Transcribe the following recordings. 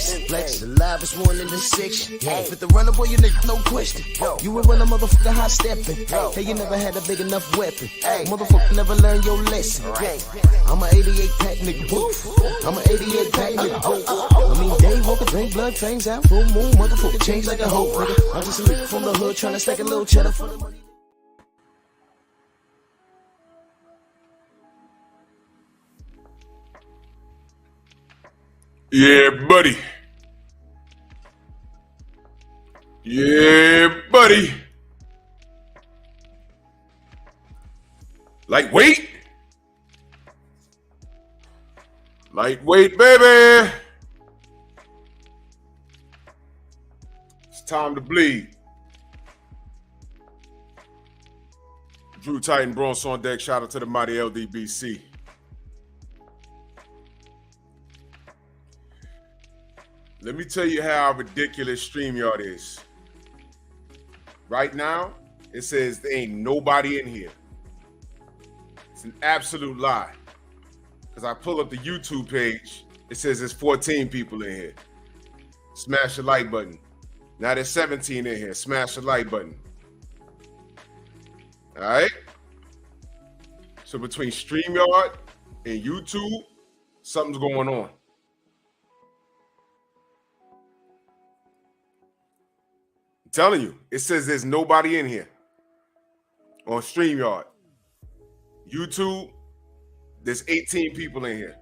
section. Flex the livest one in the section. Fit the runner, boy, you nigga, no question. You would run a motherfucker high stepping. Hey, you never had a big enough weapon. Motherfucker never learned your lesson. I'm an 88 pack nigga, woof. I'm an 88 pack nigga, woof. I mean, day walker, drink blood, fangs out, full moon, motherfucker, change like a hoe, nigga. I'm just a nigga from the hood trying to stack a little cheddar for the money. Yeah, buddy. Yeah, buddy. Lightweight. Lightweight, baby. It's time to bleed. Drew Titan, Bronx on deck. Shout out to the mighty LDBC. Let me tell you how ridiculous StreamYard is. Right now, it says there ain't nobody in here. It's an absolute lie. Because I pull up the YouTube page, it says there's 14 people in here. Smash the like button. Now there's 17 in here. Smash the like button. All right? So between StreamYard and YouTube, something's going on. I'm telling you, it says there's nobody in here on StreamYard. YouTube, there's 18 people in here.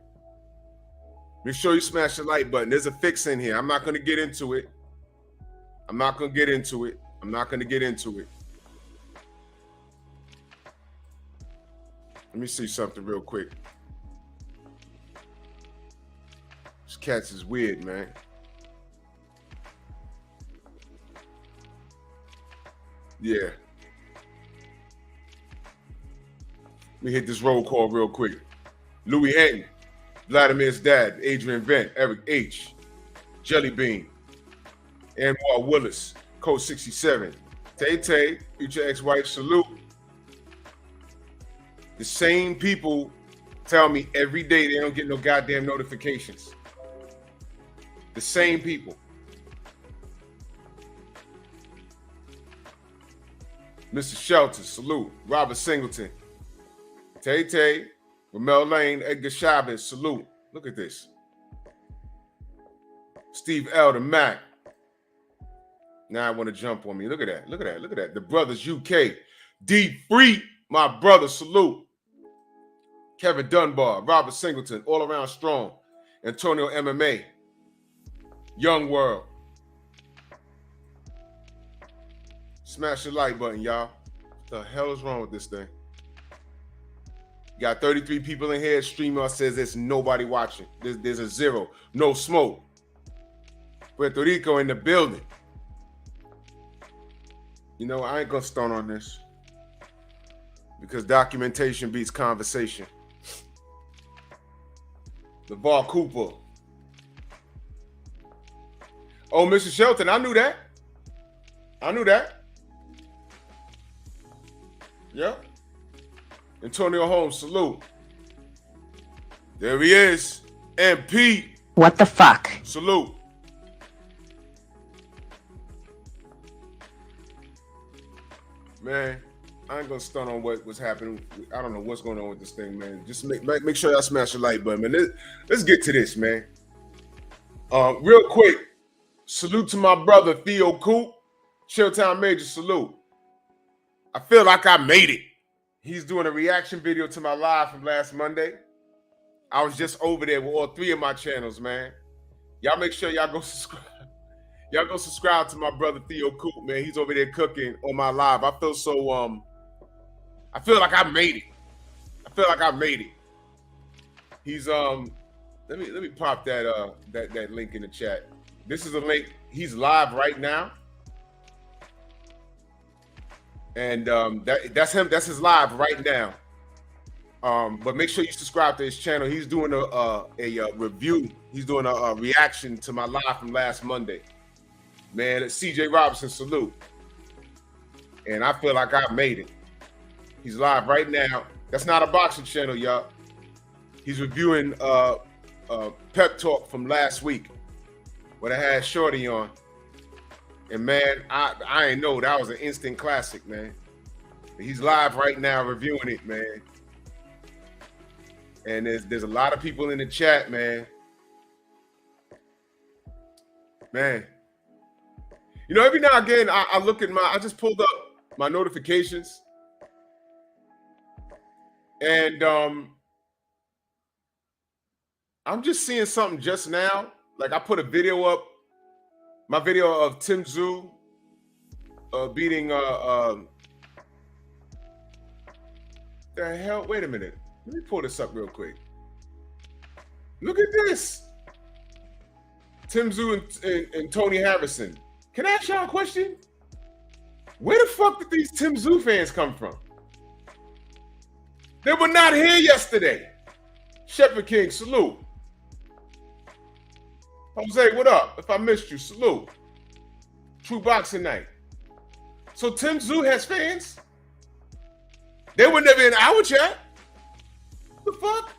Make sure you smash the like button. There's a fix in here. I'm not going to get into it. I'm not going to get into it. Let me see something real quick. This cats is weird, man. Yeah. Let me hit this roll call real quick. Louis Hinton, Vladimir's dad, Adrian Vent, Eric H, Jelly Bean, Anwar Willis, Code 67, Tay Tay, future ex-wife, salute. The same people tell me every day they don't get no goddamn notifications. The same people. Mr. Shelter, salute. Robert Singleton, Tay Tay, Ramel Lane, Edgar Chavez, salute. Look at this. Steve Elder, Mac. Now I want to jump on me. Look at that. Look at that. Look at that. The Brothers UK. D Free, my brother, salute. Kevin Dunbar, Robert Singleton, All Around Strong, Antonio MMA, Young World. Smash the like button, y'all. What the hell is wrong with this thing? You got 33 people in here. StreamYard says there's nobody watching. There's a zero. No smoke. Puerto Rico in the building. You know, I ain't gonna stunt on this because documentation beats conversation. LeVar Cooper. Oh, Mr. Shelton, I knew that. Yep. Antonio Holmes, salute. There he is. MP. What the fuck? Salute. Man, I ain't gonna stunt on what was happening. I don't know what's going on with this thing, man. Just make sure y'all smash the like button, man. Let's get to this, man. Real quick, salute to my brother Theo Coop, Chilltown Major, salute. I feel like I made it. He's doing a reaction video to my live from last Monday. I was just over there with all three of my channels, man. Y'all make sure y'all go subscribe. Y'all go subscribe to my brother Theo Coop, man. He's over there cooking on my live. I feel so I feel like I made it. He's let me pop that link in the chat. This is a link. He's live right now. And that's him. That's his live right now. But make sure you subscribe to his channel. He's doing a review. He's doing a reaction to my live from last Monday. Man, it's CJ Robinson, salute. And I feel like I made it. He's live right now. That's not a boxing channel, y'all. He's reviewing Pep Talk from last week. what I had Shorty on. And man, I ain't know that was an instant classic, man. He's live right now reviewing it, man. And there's a lot of people in the chat, man. Man. You know, every now and again, I look at I just pulled up my notifications. And I'm just seeing something just now. Like I put a video up, my video of Tim Tszyu beating the hell? Wait a minute. Let me pull this up real quick. Look at this. Tim Tszyu and Tony Harrison. Can I ask y'all a question? Where the fuck did these Tim Tszyu fans come from? They were not here yesterday. Shepherd King, salute. Jose, what up? If I missed you, salute. True Boxing Night. So Tim Tszyu has fans? They were never in our chat. What the fuck?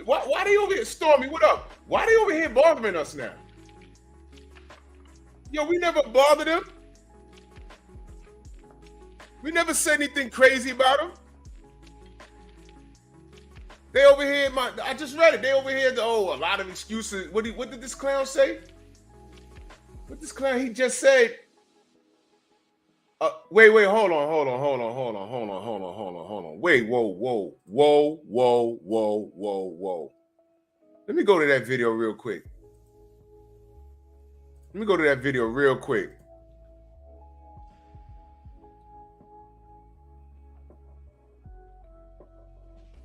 Why they over here? Stormy, what up? Why they over here bothering us now? Yo, we never bothered them. We never said anything crazy about them. They over here, I just read it. They over here, a lot of excuses. What did this clown say? What this clown, he just said, wait, hold on. Wait, whoa. Let me go to that video real quick.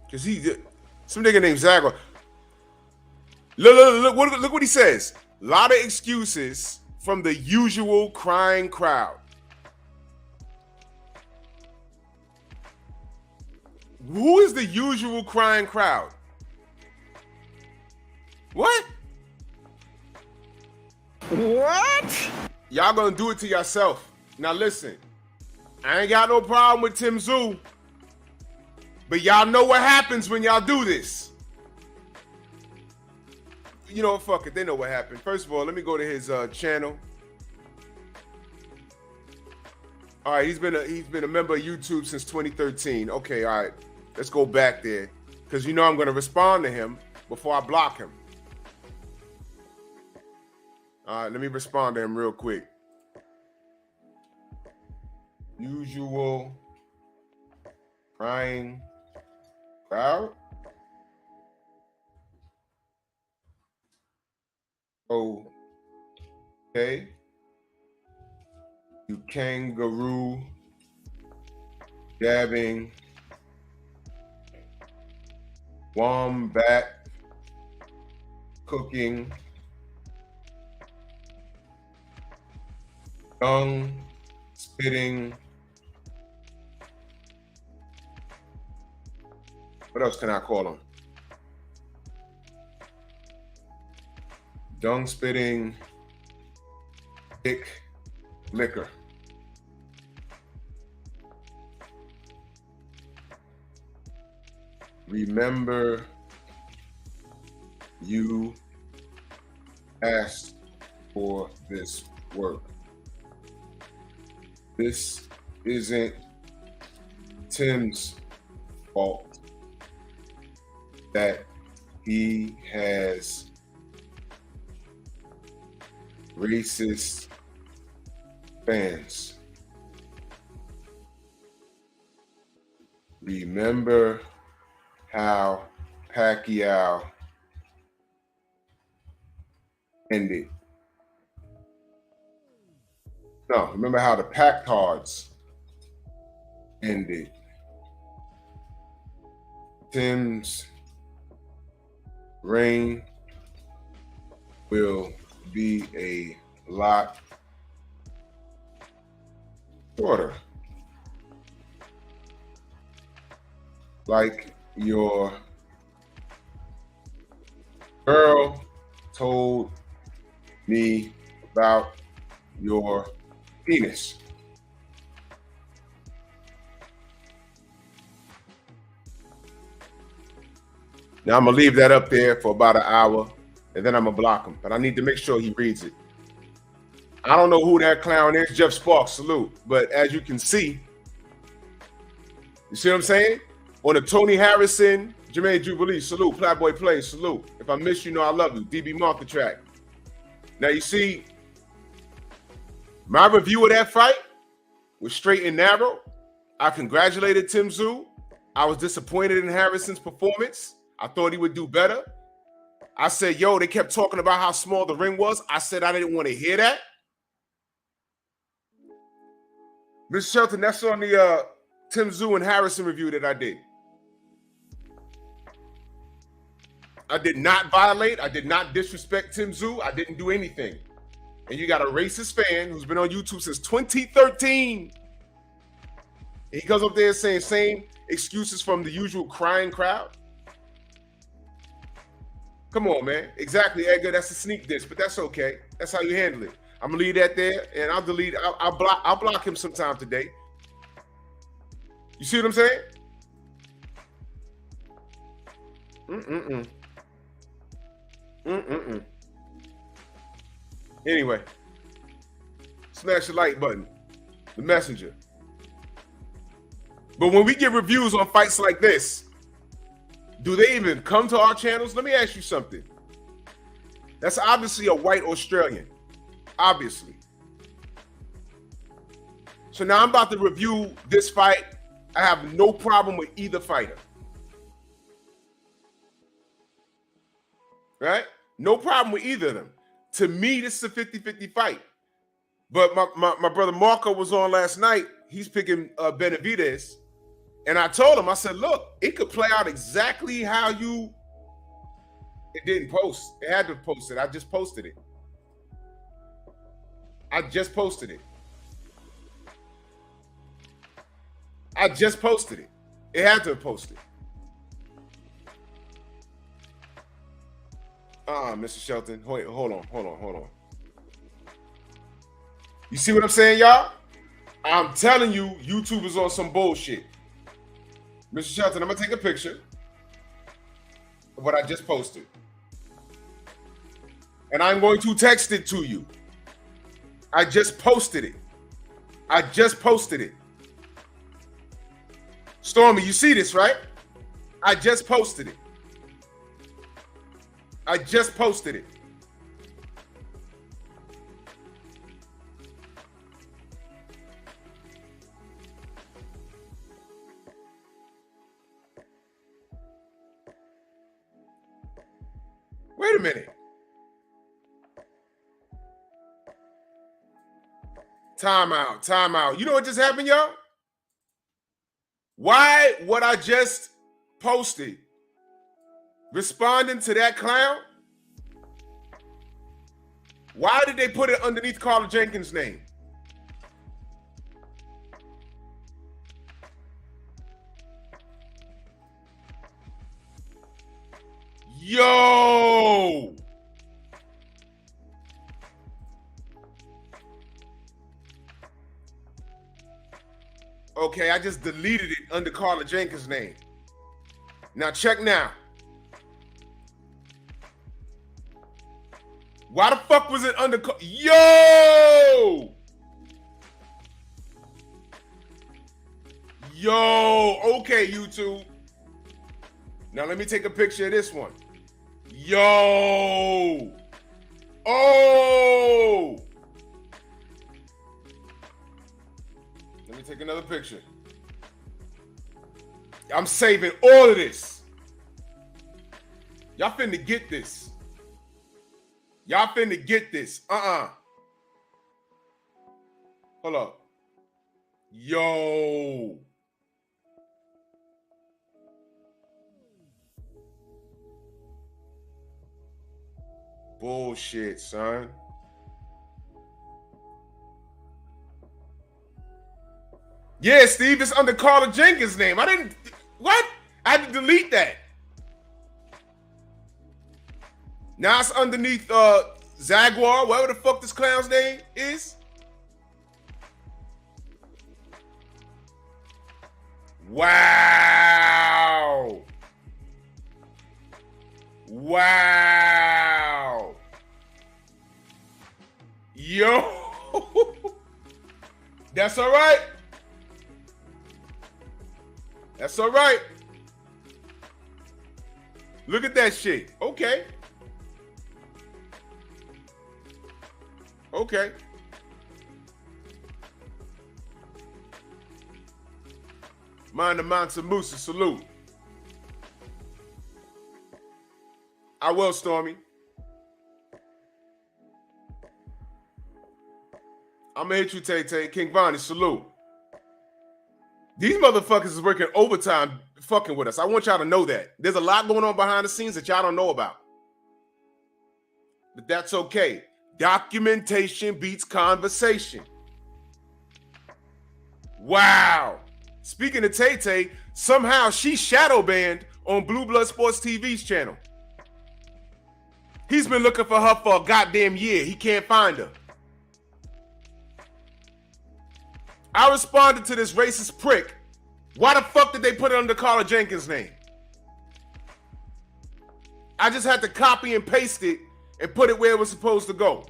Because some nigga named Zagor. Look what he says. A lot of excuses from the usual crying crowd. Who is the usual crying crowd? What? Y'all gonna do it to yourself. Now listen, I ain't got no problem with Tim Tszyu, but y'all know what happens when y'all do this. You know, fuck it, they know what happened. First of all, let me go to his channel. All right, he's been a member of YouTube since 2013. Okay, all right, let's go back there, because you know I'm gonna respond to him before I block him. All right, let me respond to him real quick. Usual crying crowd. Okay. You kangaroo dabbing wombat cooking dung spitting. What else can I call them? Dung spitting, dick liquor. Remember, you asked for this work. This isn't Tim's fault that he has racist fans. Remember how Pacquiao ended. No, remember how the Packtards ended. Tim's reign will be a lot shorter. Like your girl told me about your penis. Now I'm gonna leave that up there for about an hour. and then I'm gonna block him. But I need to make sure he reads it. I don't know who that clown is. Jeff Sparks, salute. But as you can see, you see what I'm saying? On the Tony Harrison, Jermaine Jubilee, salute. Playboy Play, salute. If I miss you, know I love you. DB Market Track. Now you see, my review of that fight was straight and narrow. I congratulated Tim Tszyu. I was disappointed in Harrison's performance. I thought he would do better. I said, yo, they kept talking about how small the ring was. I said I didn't want to hear that. Mr. Shelton, that's on the Tim Tszyu and Harrison review that I did. I did not violate. I did not disrespect Tim Tszyu. I didn't do anything. And you got a racist fan who's been on YouTube since 2013. And he comes up there saying same excuses from the usual crying crowd. Come on, man. Exactly, Edgar. That's a sneak diss, but that's okay. That's how you handle it. I'm gonna leave that there, and I'll delete. I'll block him sometime today. You see what I'm saying? Anyway, smash the like button. The messenger. But when we get reviews on fights like this, do they even come to our channels? Let me ask you something. That's obviously a white Australian. Obviously. So now I'm about to review this fight. I have no problem with either fighter. Right? No problem with either of them. To me, this is a 50-50 fight. But my brother Marco was on last night. He's picking Benavidez. And I told him, I said, look, it could play out exactly how you... It didn't post. It had to post it. I just posted it. I just posted it. It had to have posted. Mr. Shelton. Wait, hold on. You see what I'm saying, y'all? I'm telling you, YouTube is on some bullshit. Mr. Shelton, I'm gonna take a picture of what I just posted. And I'm going to text it to you. I just posted it. Stormy, you see this, right? I just posted it. Wait a minute. Time out. You know what just happened, y'all? Why what I just posted, responding to that clown, why did they put it underneath Carla Jenkins' name? Yo! Okay, I just deleted it under Carla Jenkins' name. Now check now. Why the fuck was it under... Yo! Okay, YouTube. Now let me take a picture of this one. Yo! Oh! Let me take another picture. I'm saving all of this. Y'all finna get this. Hold up. Yo. Bullshit, son. Yeah, Steve, it's under Carla Jenkins' name. What? I had to delete that. Now it's underneath Jaguar, whatever the fuck this clown's name is. Wow. Yo. That's all right. That's all right. Look at that shit. Okay. Okay. Mind the Mansa Musa, salute. I will, Stormy. I'm gonna hit you, Tay-Tay. King Vonnie, salute. These motherfuckers is working overtime fucking with us. I want y'all to know that. There's a lot going on behind the scenes that y'all don't know about. But that's okay. Documentation beats conversation. Wow. Speaking of Tay-Tay, somehow she's shadow banned on Blue Blood Sports TV's channel. He's been looking for her for a goddamn year. He can't find her. I responded to this racist prick. Why the fuck did they put it under Carla Jenkins' name? I just had to copy and paste it and put it where it was supposed to go.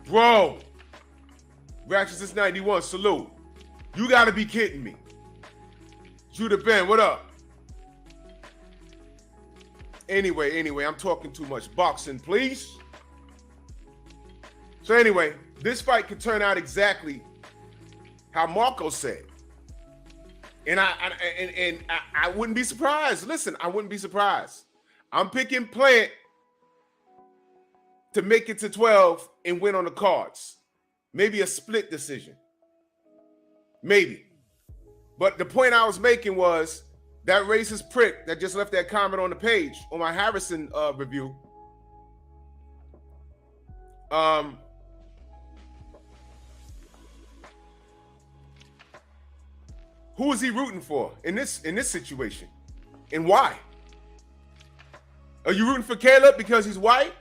Bro. Ratchet 91, salute. You gotta be kidding me. Judah Ben, what up? Anyway, I'm talking too much. Boxing, please. So anyway, this fight could turn out exactly how Marco said. And I wouldn't be surprised. Listen, I wouldn't be surprised. I'm picking Plant to make it to 12 and win on the cards. Maybe a split decision. Maybe. But the point I was making was that racist prick that just left that comment on the page on my Harrison review. Who is he rooting for in this situation? And why? Are you rooting for Caleb because he's white?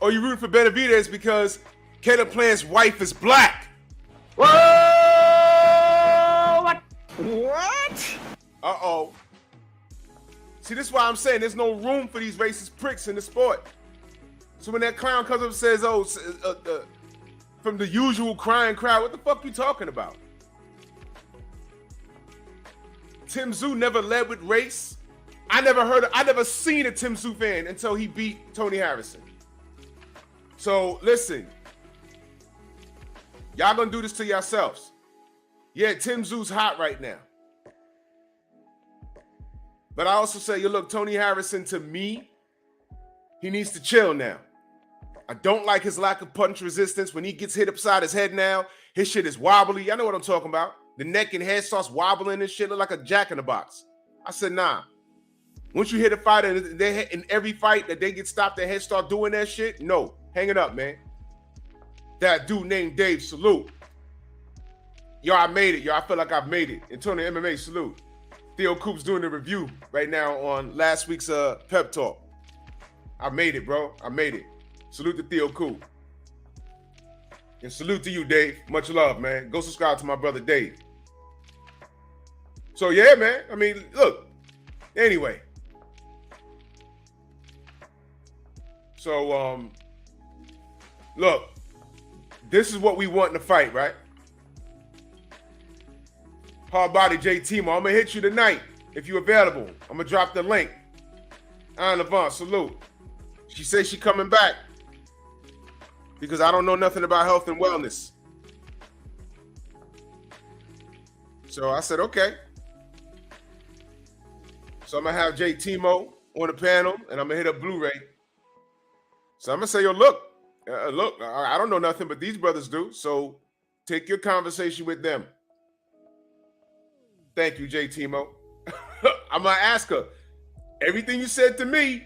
Or are you rooting for Benavidez because Caleb Plant's wife is black? Whoa! What? Uh-oh. See, this is why I'm saying there's no room for these racist pricks in the sport. So when that clown comes up and says, oh, from the usual crying crowd, what the fuck you talking about? Tim Tszyu never led with race. I never seen a Tim Tszyu fan until he beat Tony Harrison. So listen, y'all gonna do this to yourselves. Yeah, Tim Tszyu's hot right now. But I also say, look, Tony Harrison, to me, he needs to chill now. I don't like his lack of punch resistance. When he gets hit upside his head now, his shit is wobbly. Y'all know what I'm talking about. The neck and head starts wobbling and shit, look like a jack in the box. I said, nah. Once you hit a fighter and in every fight that they get stopped, their head start doing that shit, no. Hang it up, man. That dude named Dave, salute. Yo, I made it. Yo, I feel like I've made it. Antonio MMA, salute. Theo Coop's doing the review right now on last week's Pep Talk. I made it, bro. I made it. Salute to Theo Coop. And salute to you, Dave. Much love, man. Go subscribe to my brother, Dave. So, yeah, man. I mean, look. Anyway. So, look. This is what we want in the fight, right? Hard body JT, I'm gonna hit you tonight if you're available. I'm gonna drop the link. Anna Levant, salute. She says she coming back because I don't know nothing about health and wellness. So I said, okay. So I'm gonna have JT Mo on the panel and I'm gonna hit up Blu-ray. So I'm gonna say, yo, look, I don't know nothing, but these brothers do. So take your conversation with them. Thank you, JT Mo. I'm gonna ask her everything you said to me.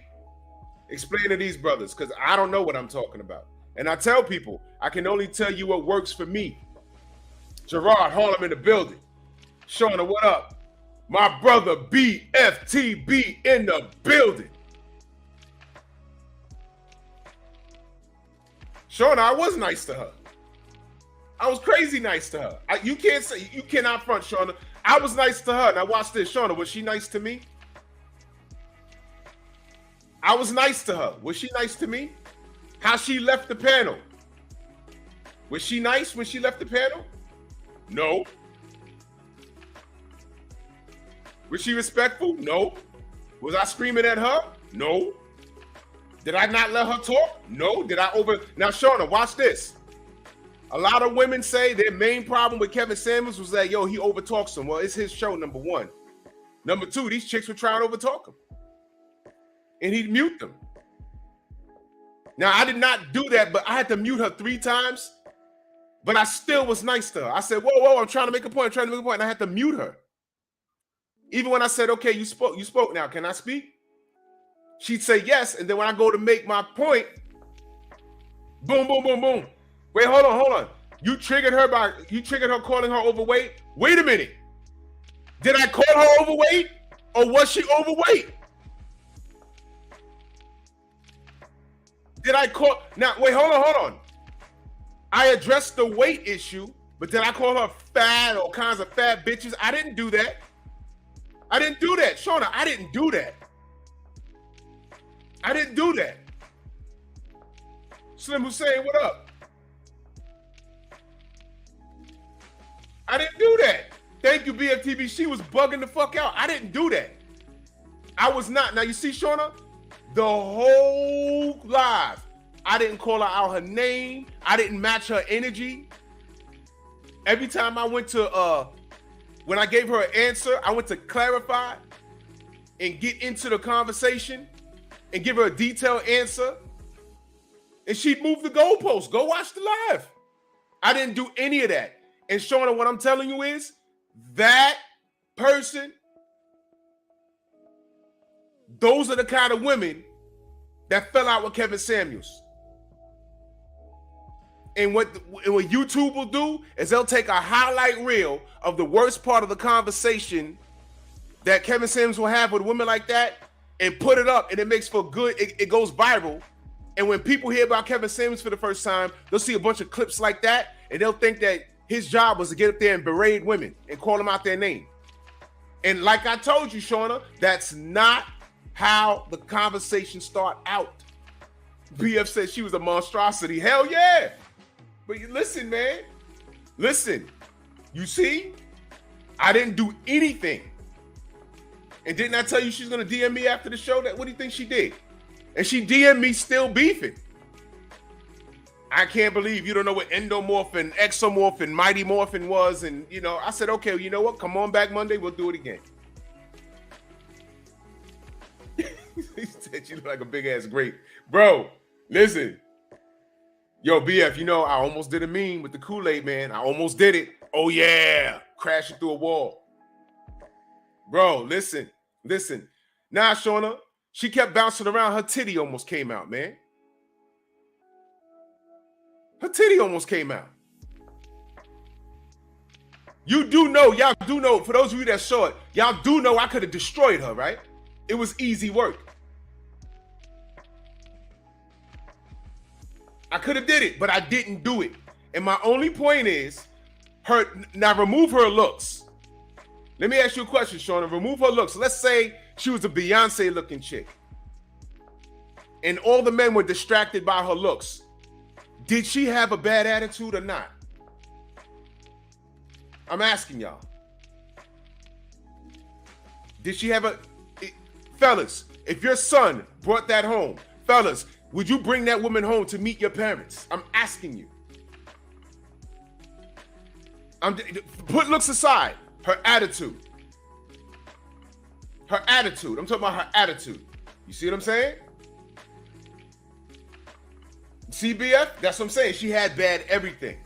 Explain to these brothers because I don't know what I'm talking about. And I tell people I can only tell you what works for me. Gerard Harlem in the building. Shauna, what up? My brother BFTB in the building. Shauna, I was nice to her. I was crazy nice to her. You cannot front Shauna. I was nice to her. Now watch this, Shauna. Was she nice to me? I was nice to her. Was she nice to me? How she left the panel? Was she nice when she left the panel? No. Was she respectful? No. Was I screaming at her? No. Did I not let her talk? No. Did I over? Now, Shauna, watch this. A lot of women say their main problem with Kevin Samuels was that, yo, he overtalks them. Well, it's his show, number one. Number two, these chicks were trying to overtalk him. And he'd mute them. Now, I did not do that, but I had to mute her 3 times. But I still was nice to her. I said, whoa, I'm trying to make a point. And I had to mute her. Even when I said, okay, you spoke now. Can I speak? She'd say yes. And then when I go to make my point, boom, boom, boom, boom. Wait, hold on. You triggered her calling her overweight? Wait a minute. Did I call her overweight? Or was she overweight? Did I call? Now, wait, hold on. I addressed the weight issue, but did I call her fat or kinds of fat bitches? I didn't do that. Shauna, I didn't do that. Slim Hussein, what up? I didn't do that. Thank you, BFTB. She was bugging the fuck out. I didn't do that. I was not. Now, you see, Shauna, the whole live, I didn't call her out her name. I didn't match her energy. Every time I went to, when I gave her an answer, I went to clarify and get into the conversation and give her a detailed answer. And she'd move the goalpost. Go watch the live. I didn't do any of that. And Shauna, what I'm telling you is that person, those are the kind of women that fell out with Kevin Samuels. And what YouTube will do is they'll take a highlight reel of the worst part of the conversation that Kevin Samuels will have with women like that and put it up, and it makes for good. It goes viral. And when people hear about Kevin Samuels for the first time, they'll see a bunch of clips like that, and they'll think that his job was to get up there and berate women and call them out their name. And like I told you, Shauna, that's not how the conversation start out. BF said she was a monstrosity. Hell yeah. But listen, man. Listen. You see? I didn't do anything. And didn't I tell you she's going to DM me after the show? What do you think she did? And she DM'd me still beefing. I can't believe you don't know what endomorphin, exomorphin, mighty morphin was. And, I said, okay, you know what? Come on back Monday. We'll do it again. He said you look like a big-ass grape. Bro, listen. Yo, BF, I almost did a meme with the Kool-Aid, man. I almost did it. Oh, yeah. Crashing through a wall. Bro, listen. Nah, Shauna, she kept bouncing around. Her titty almost came out, man. Her titty almost came out. Y'all do know, for those of you that saw it, y'all do know I could have destroyed her, right? It was easy work. I could have did it, but I didn't do it. And my only point is, now remove her looks. Let me ask you a question, Shauna. Remove her looks. Let's say she was a Beyonce-looking chick. And all the men were distracted by her looks. Did she have a bad attitude or not? I'm asking y'all. Did she have fellas, if your son brought that home, fellas, would you bring that woman home to meet your parents? I'm asking you. Put looks aside. Her attitude. I'm talking about her attitude. You see what I'm saying? CBF, that's what I'm saying. She had bad everything.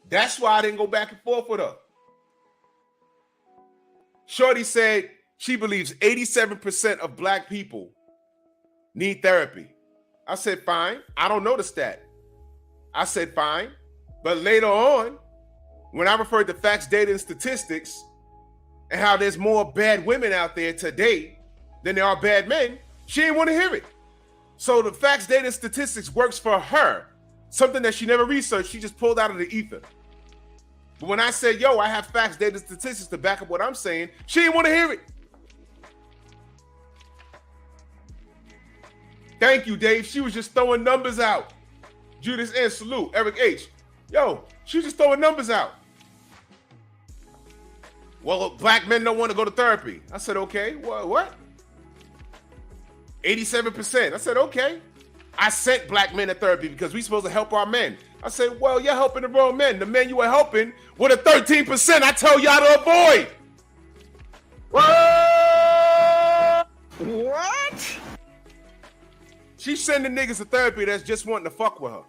That's why I didn't go back and forth with her. Shorty said she believes 87% of black people need therapy. I said, fine. I don't know the stat. I said, fine. But later on, when I referred to facts, data, and statistics, and how there's more bad women out there today than there are bad men, she didn't want to hear it. So the facts, data, and statistics works for her, Something that she never researched, she just pulled out of the ether. But when I said, yo, I have facts, data, statistics to back up what I'm saying, she didn't want to hear it. Thank you, Dave. She was just throwing numbers out. Judas and salute. Eric H. Yo, she was just throwing numbers out. Well, black men don't want to go to therapy. I said, okay. What? 87%. I said, okay. I sent black men to therapy because we're supposed to help our men. I said, well, you're helping the wrong men. The men you were helping were the 13% I tell y'all to avoid. What? She's sending niggas to therapy that's just wanting to fuck with her.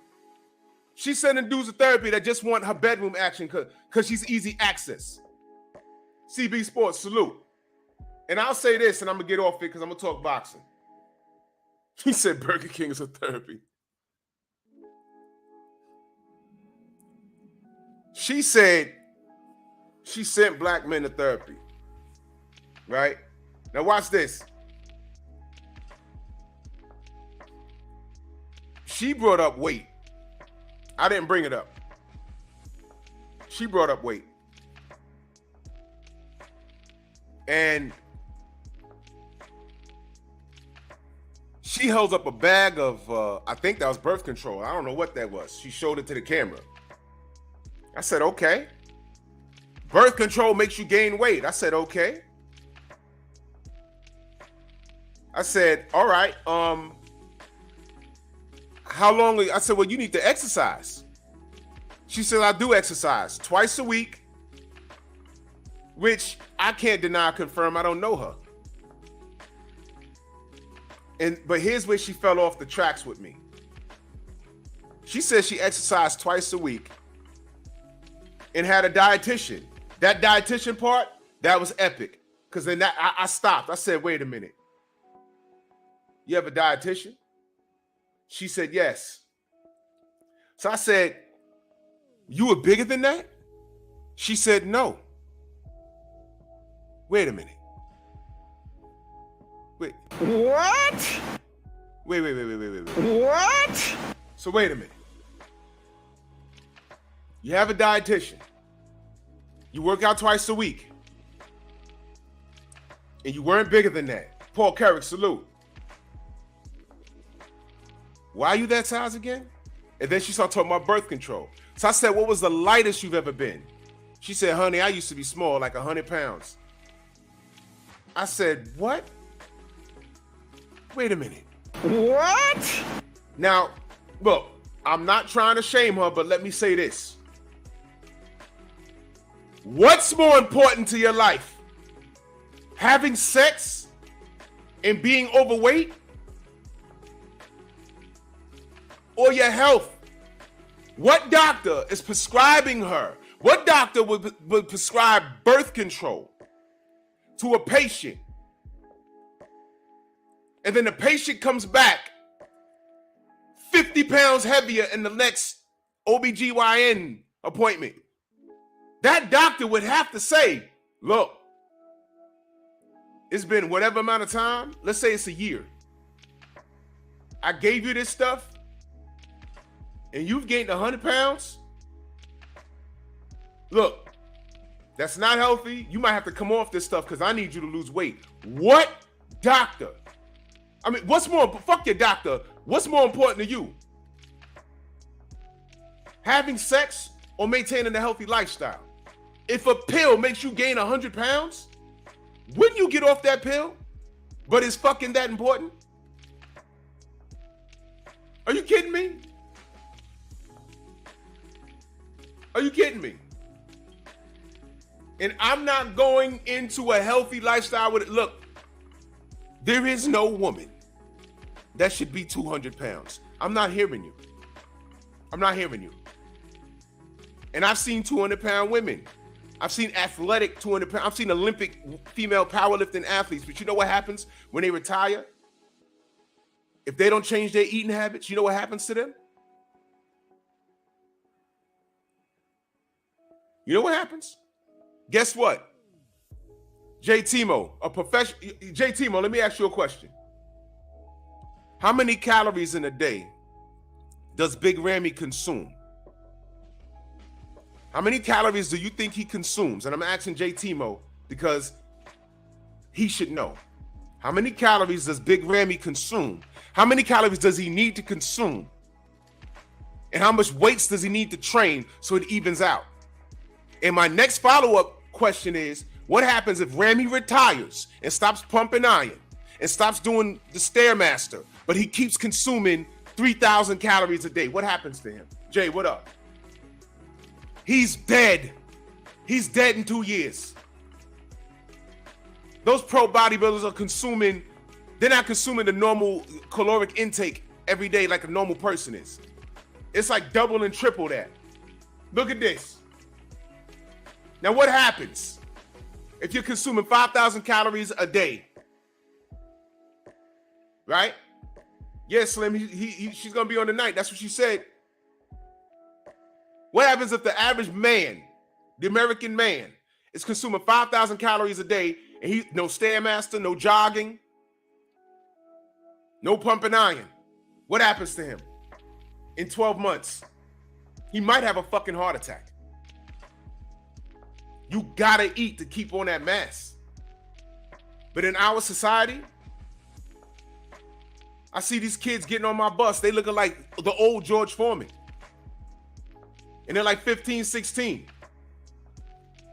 She's sending dudes to therapy that just want her bedroom action because she's easy access. CB Sports, salute. And I'll say this, and I'm going to get off it because I'm going to talk boxing. He said Burger King is a therapy. She said she sent black men to therapy. Right? Now watch this. She brought up weight. I didn't bring it up. She brought up weight. And she held up a bag of, I think that was birth control. I don't know what that was. She showed it to the camera. I said, okay. Birth control makes you gain weight. I said, okay. I said, all right. How long? I said, well, you need to exercise. She said, I do exercise twice a week, which I can't deny or confirm. I don't know her. But here's where she fell off the tracks with me. She said she exercised twice a week and had a dietitian. That dietitian part, that was epic. Because then I stopped. I said, wait a minute. You have a dietitian? She said, yes. So I said, you were bigger than that? She said, no. Wait a minute. Wait. What? Wait. What? So wait a minute. You have a dietitian. You work out twice a week. And you weren't bigger than that. Paul Carrick, salute. Why are you that size again? And then she started talking about birth control. So I said, what was the lightest you've ever been? She said, honey, I used to be small, like 100 pounds. I said, what? Wait a minute. What? Now, look, I'm not trying to shame her, but let me say this. What's more important to your life? Having sex and being overweight? Or your health? What doctor is prescribing her? What doctor would prescribe birth control to a patient? And then the patient comes back 50 pounds heavier in the next OBGYN appointment. That doctor would have to say, look, it's been whatever amount of time. Let's say it's a year. I gave you this stuff and you've gained 100 pounds. Look, that's not healthy. You might have to come off this stuff because I need you to lose weight. What doctor? I mean, what's more, fuck your doctor. What's more important to you? Having sex or maintaining a healthy lifestyle? If a pill makes you gain 100 pounds, wouldn't you get off that pill? But it's fucking that important? Are you kidding me? Are you kidding me? And I'm not going into a healthy lifestyle with it. Look, there is no woman that should be 200 pounds. I'm not hearing you. I'm not hearing you. And I've seen 200-pound women. I've seen athletic 200-pound. I've seen Olympic female powerlifting athletes. But you know what happens when they retire? If they don't change their eating habits, you know what happens to them? You know what happens? Guess what? J. Timo, a professional. J. Timo, let me ask you a question. How many calories in a day does Big Ramy consume? How many calories do you think he consumes? And I'm asking JT-Mo because he should know. How many calories does Big Ramy consume? How many calories does he need to consume? And how much weights does he need to train so it evens out? And my next follow-up question is, what happens if Ramy retires and stops pumping iron and stops doing the Stairmaster, but he keeps consuming 3,000 calories a day? What happens to him? Jay, what up? He's dead. He's dead in 2 years. Those pro bodybuilders are consuming, they're not consuming the normal caloric intake every day like a normal person is. It's like double and triple that. Look at this. Now, what happens if you're consuming 5,000 calories a day? Right? Yeah, Slim, she's going to be on tonight. That's what she said. What happens if the average man, the American man, is consuming 5,000 calories a day and he no Stairmaster, no jogging, no pumping iron? What happens to him? In 12 months, he might have a fucking heart attack. You gotta eat to keep on that mass. But in our society, I see these kids getting on my bus. They looking like the old George Foreman. And they're like 15, 16.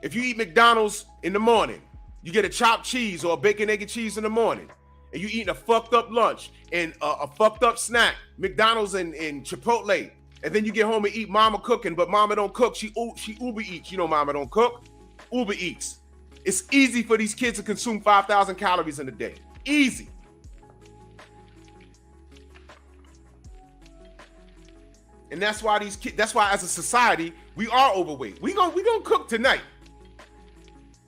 If you eat McDonald's in the morning, you get a chopped cheese or a bacon, egg, and cheese in the morning, and you eating a fucked up lunch and a fucked up snack, McDonald's and Chipotle, and then you get home and eat mama cooking, but mama don't cook. She Uber eats. You know mama don't cook. Uber eats. It's easy for these kids to consume 5,000 calories in a day. Easy. And that's why these kids, that's why as a society, we are overweight. We gonna cook tonight.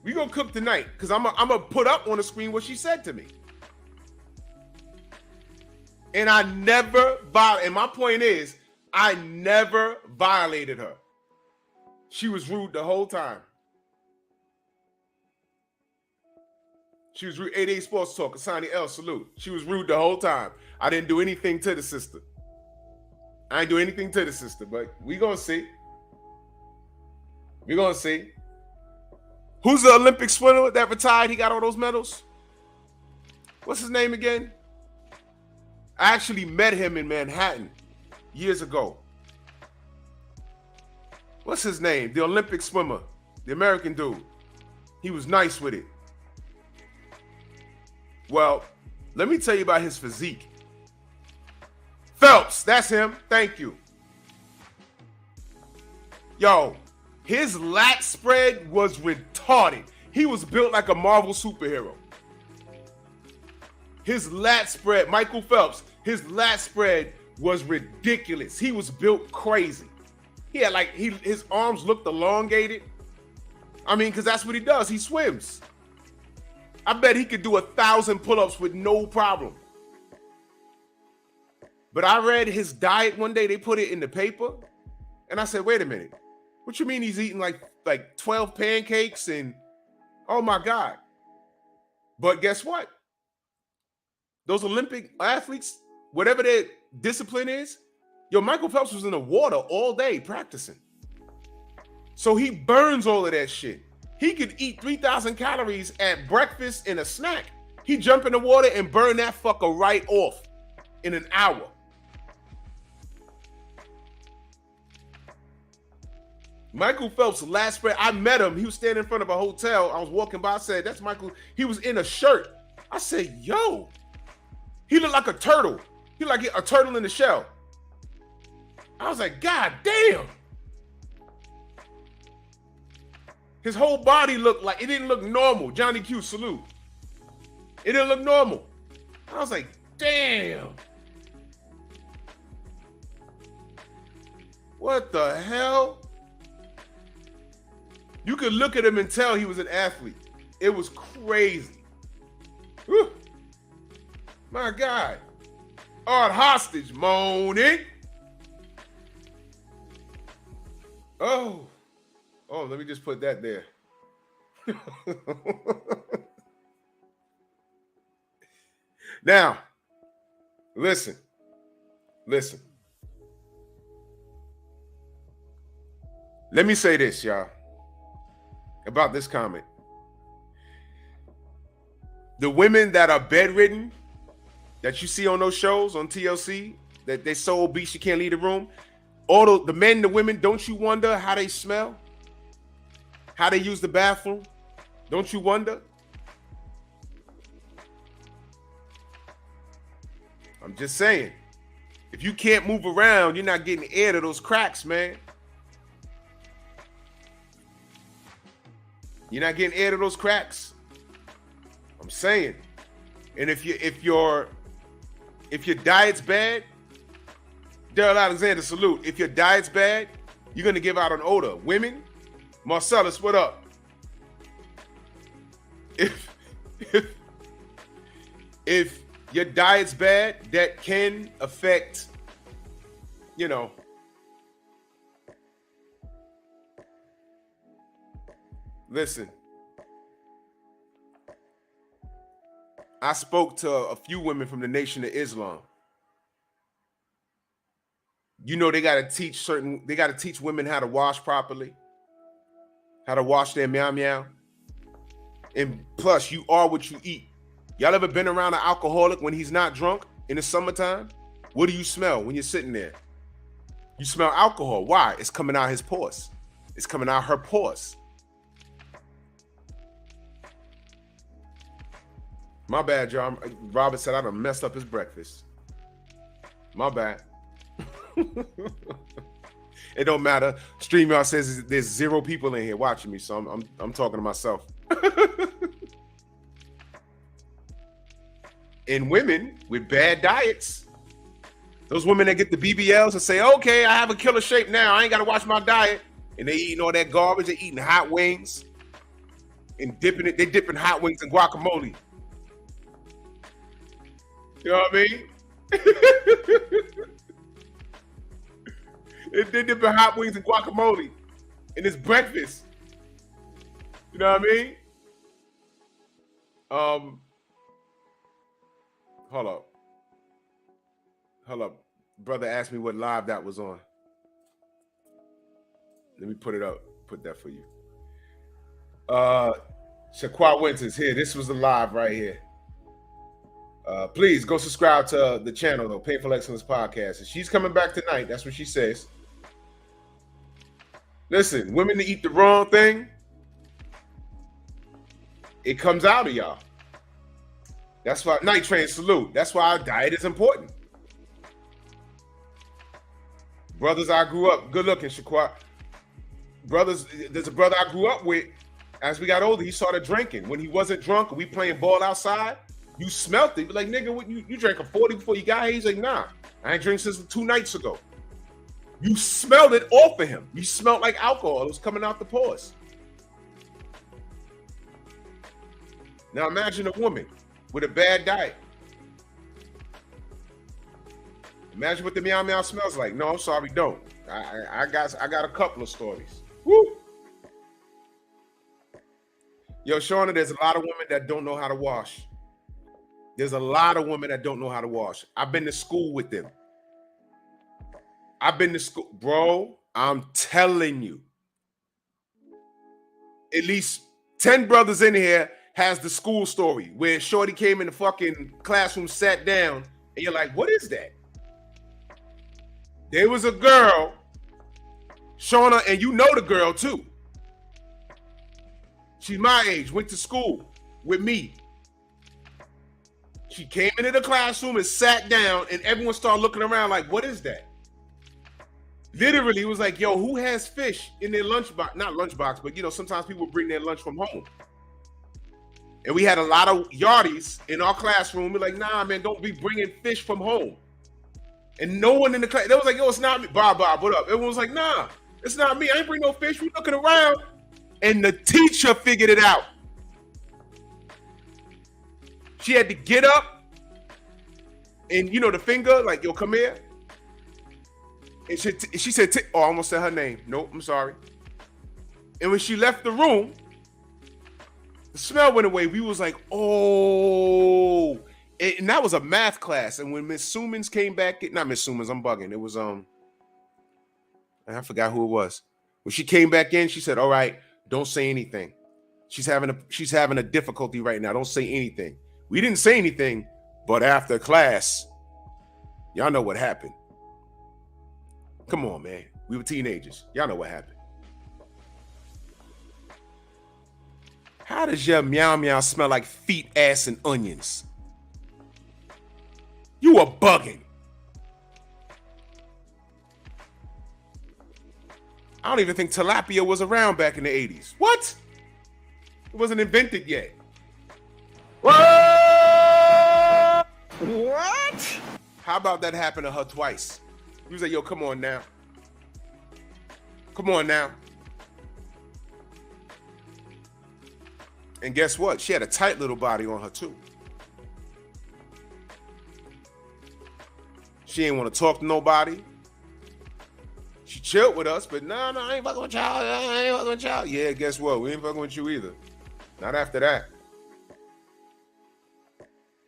We gonna cook tonight because I'm gonna put up on the screen what she said to me. And I never violated, and my point is, I never violated her. She was rude the whole time. She was rude. 88 Sports Talk, Asani L, salute. She was rude the whole time. I didn't do anything to the sister. I ain't do anything to the sister, but we gonna see. We gonna see. Who's the Olympic swimmer that retired? He got all those medals. What's his name again? I actually met him in Manhattan years ago. What's his name? The Olympic swimmer, the American dude. He was nice with it. Well, let me tell you about his physique. Phelps, that's him. Thank you. Yo, his lat spread was retarded. He was built like a Marvel superhero. His lat spread, Michael Phelps, his lat spread was ridiculous. He was built crazy. He had like, his arms looked elongated. I mean, because that's what he does. He swims. I bet he could do 1,000 pull-ups with no problem. But I read his diet one day. They put it in the paper. And I said, wait a minute. What you mean he's eating like 12 pancakes and, oh my God. But guess what? Those Olympic athletes, whatever their discipline is, Michael Phelps was in the water all day practicing. So he burns all of that shit. He could eat 3,000 calories at breakfast and a snack. He jump in the water and burn that fucker right off in an hour. Michael Phelps' last spread, I met him. He was standing in front of a hotel. I was walking by. I said, that's Michael. He was in a shirt. I said, yo, he looked like a turtle. He like a turtle in the shell. I was like, God damn. His whole body looked like, it didn't look normal. Johnny Q, salute. It didn't look normal. I was like, damn. What the hell? You could look at him and tell he was an athlete. It was crazy. Whew. My God. Art hostage, moaning. Oh, let me just put that there. Now, listen. Let me say this, y'all, about this comment. The women that are bedridden that you see on those shows on TLC, that they so obese you can't leave the room, all the men, the women, don't you wonder how they smell? How they use the bathroom? Don't you wonder? I'm just saying, if you can't move around, you're not getting air to those cracks, man. You're not getting air to those cracks. I'm saying. And if your diet's bad, Daryl Alexander, salute. If your diet's bad, you're gonna give out an odor. Women, Marcellus, what up? If your diet's bad, that can affect, you know. Listen, I spoke to a few women from the Nation of Islam. You know, they got to teach women how to wash properly, how to wash their meow meow. And plus, you are what you eat. Y'all ever been around an alcoholic when he's not drunk in the summertime? What do you smell when you're sitting there? You smell alcohol. Why? It's coming out his pores. It's coming out her pores. My bad, y'all. Robert said I done messed up his breakfast. My bad. It don't matter. StreamYard says there's 0 people in here watching me, so I'm talking to myself. And women with bad diets, those women that get the BBLs and say, okay, I have a killer shape now, I ain't got to watch my diet, and they eating all that garbage, they eating hot wings and they dipping hot wings in guacamole. You know what I mean? They dipping hot wings in guacamole, and it's breakfast. You know what I mean? Hold up. Brother asked me what live that was on. Let me put it up. Put that for you. Shaquat Winters here. This was the live right here. Please go subscribe to the channel, though. Painful Excellence Podcast. And she's coming back tonight. That's what she says. Listen, women that eat the wrong thing, it comes out of y'all. That's why Night Train, salute. That's why our diet is important. Brothers I grew up, good looking, Shaquat. Brothers, there's a brother I grew up with. As we got older, he started drinking. When he wasn't drunk, and we playing ball outside, you smelt it. You're like, nigga, what, you drank a 40 before you got here? He's like, nah, I ain't drinking since 2 nights ago. You smelled it off of him. You smelled like alcohol. It was coming out the pores. Now imagine a woman with a bad diet. Imagine what the meow meow smells like. No, I'm sorry, don't. I got a couple of stories. Woo! Yo, Shauna, there's a lot of women that don't know how to wash. There's a lot of women that don't know how to wash. I've been to school with them. I've been to school, bro. I'm telling you. At least 10 brothers in here has the school story where Shorty came in the fucking classroom, sat down, and you're like, what is that? There was a girl, Shauna, and you know the girl too. She's my age, went to school with me. She came into the classroom and sat down, and everyone started looking around like, what is that? Literally, it was like, yo, who has fish in their lunchbox? Not lunchbox, but, you know, sometimes people bring their lunch from home. And we had a lot of yardies in our classroom. We're like, nah, man, don't be bringing fish from home. And no one in the class, they was like, yo, it's not me. Bob, what up? Everyone was like, nah, it's not me. I ain't bring no fish. We looking around. And the teacher figured it out. She had to get up and, you know, the finger, like, yo, come here. And she said, I almost said her name. Nope, I'm sorry. And when she left the room, the smell went away. We was like, oh. And that was a math class. And when Miss Sumans came back, not Miss Sumans, I'm bugging. It was, I forgot who it was. When she came back in, she said, all right, don't say anything. She's having a difficulty right now. Don't say anything. We didn't say anything, but after class, y'all know what happened. Come on, man. We were teenagers. Y'all know what happened. How does your meow meow smell like feet, ass, and onions? You are bugging. I don't even think tilapia was around back in the 80s. What? It wasn't invented yet. What? How about that happen to her twice? He was like, yo, come on now. Come on now. And guess what? She had a tight little body on her too. She ain't want to talk to nobody. She chilled with us, but no, I ain't fucking with y'all. I ain't fucking with y'all. Yeah, guess what? We ain't fucking with you either. Not after that.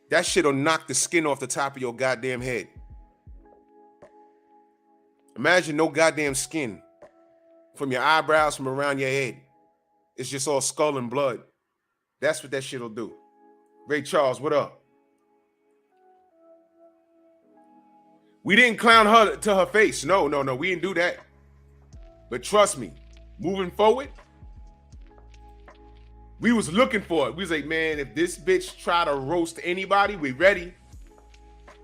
That shit'll knock the skin off the top of your goddamn head. Imagine no goddamn skin from your eyebrows, from around your head. It's just all skull and blood. That's what that shit'll do. Ray Charles, what up? We didn't clown her to her face. No, we didn't do that. But trust me, moving forward, we was looking for it. We was like, man, if this bitch try to roast anybody, we ready.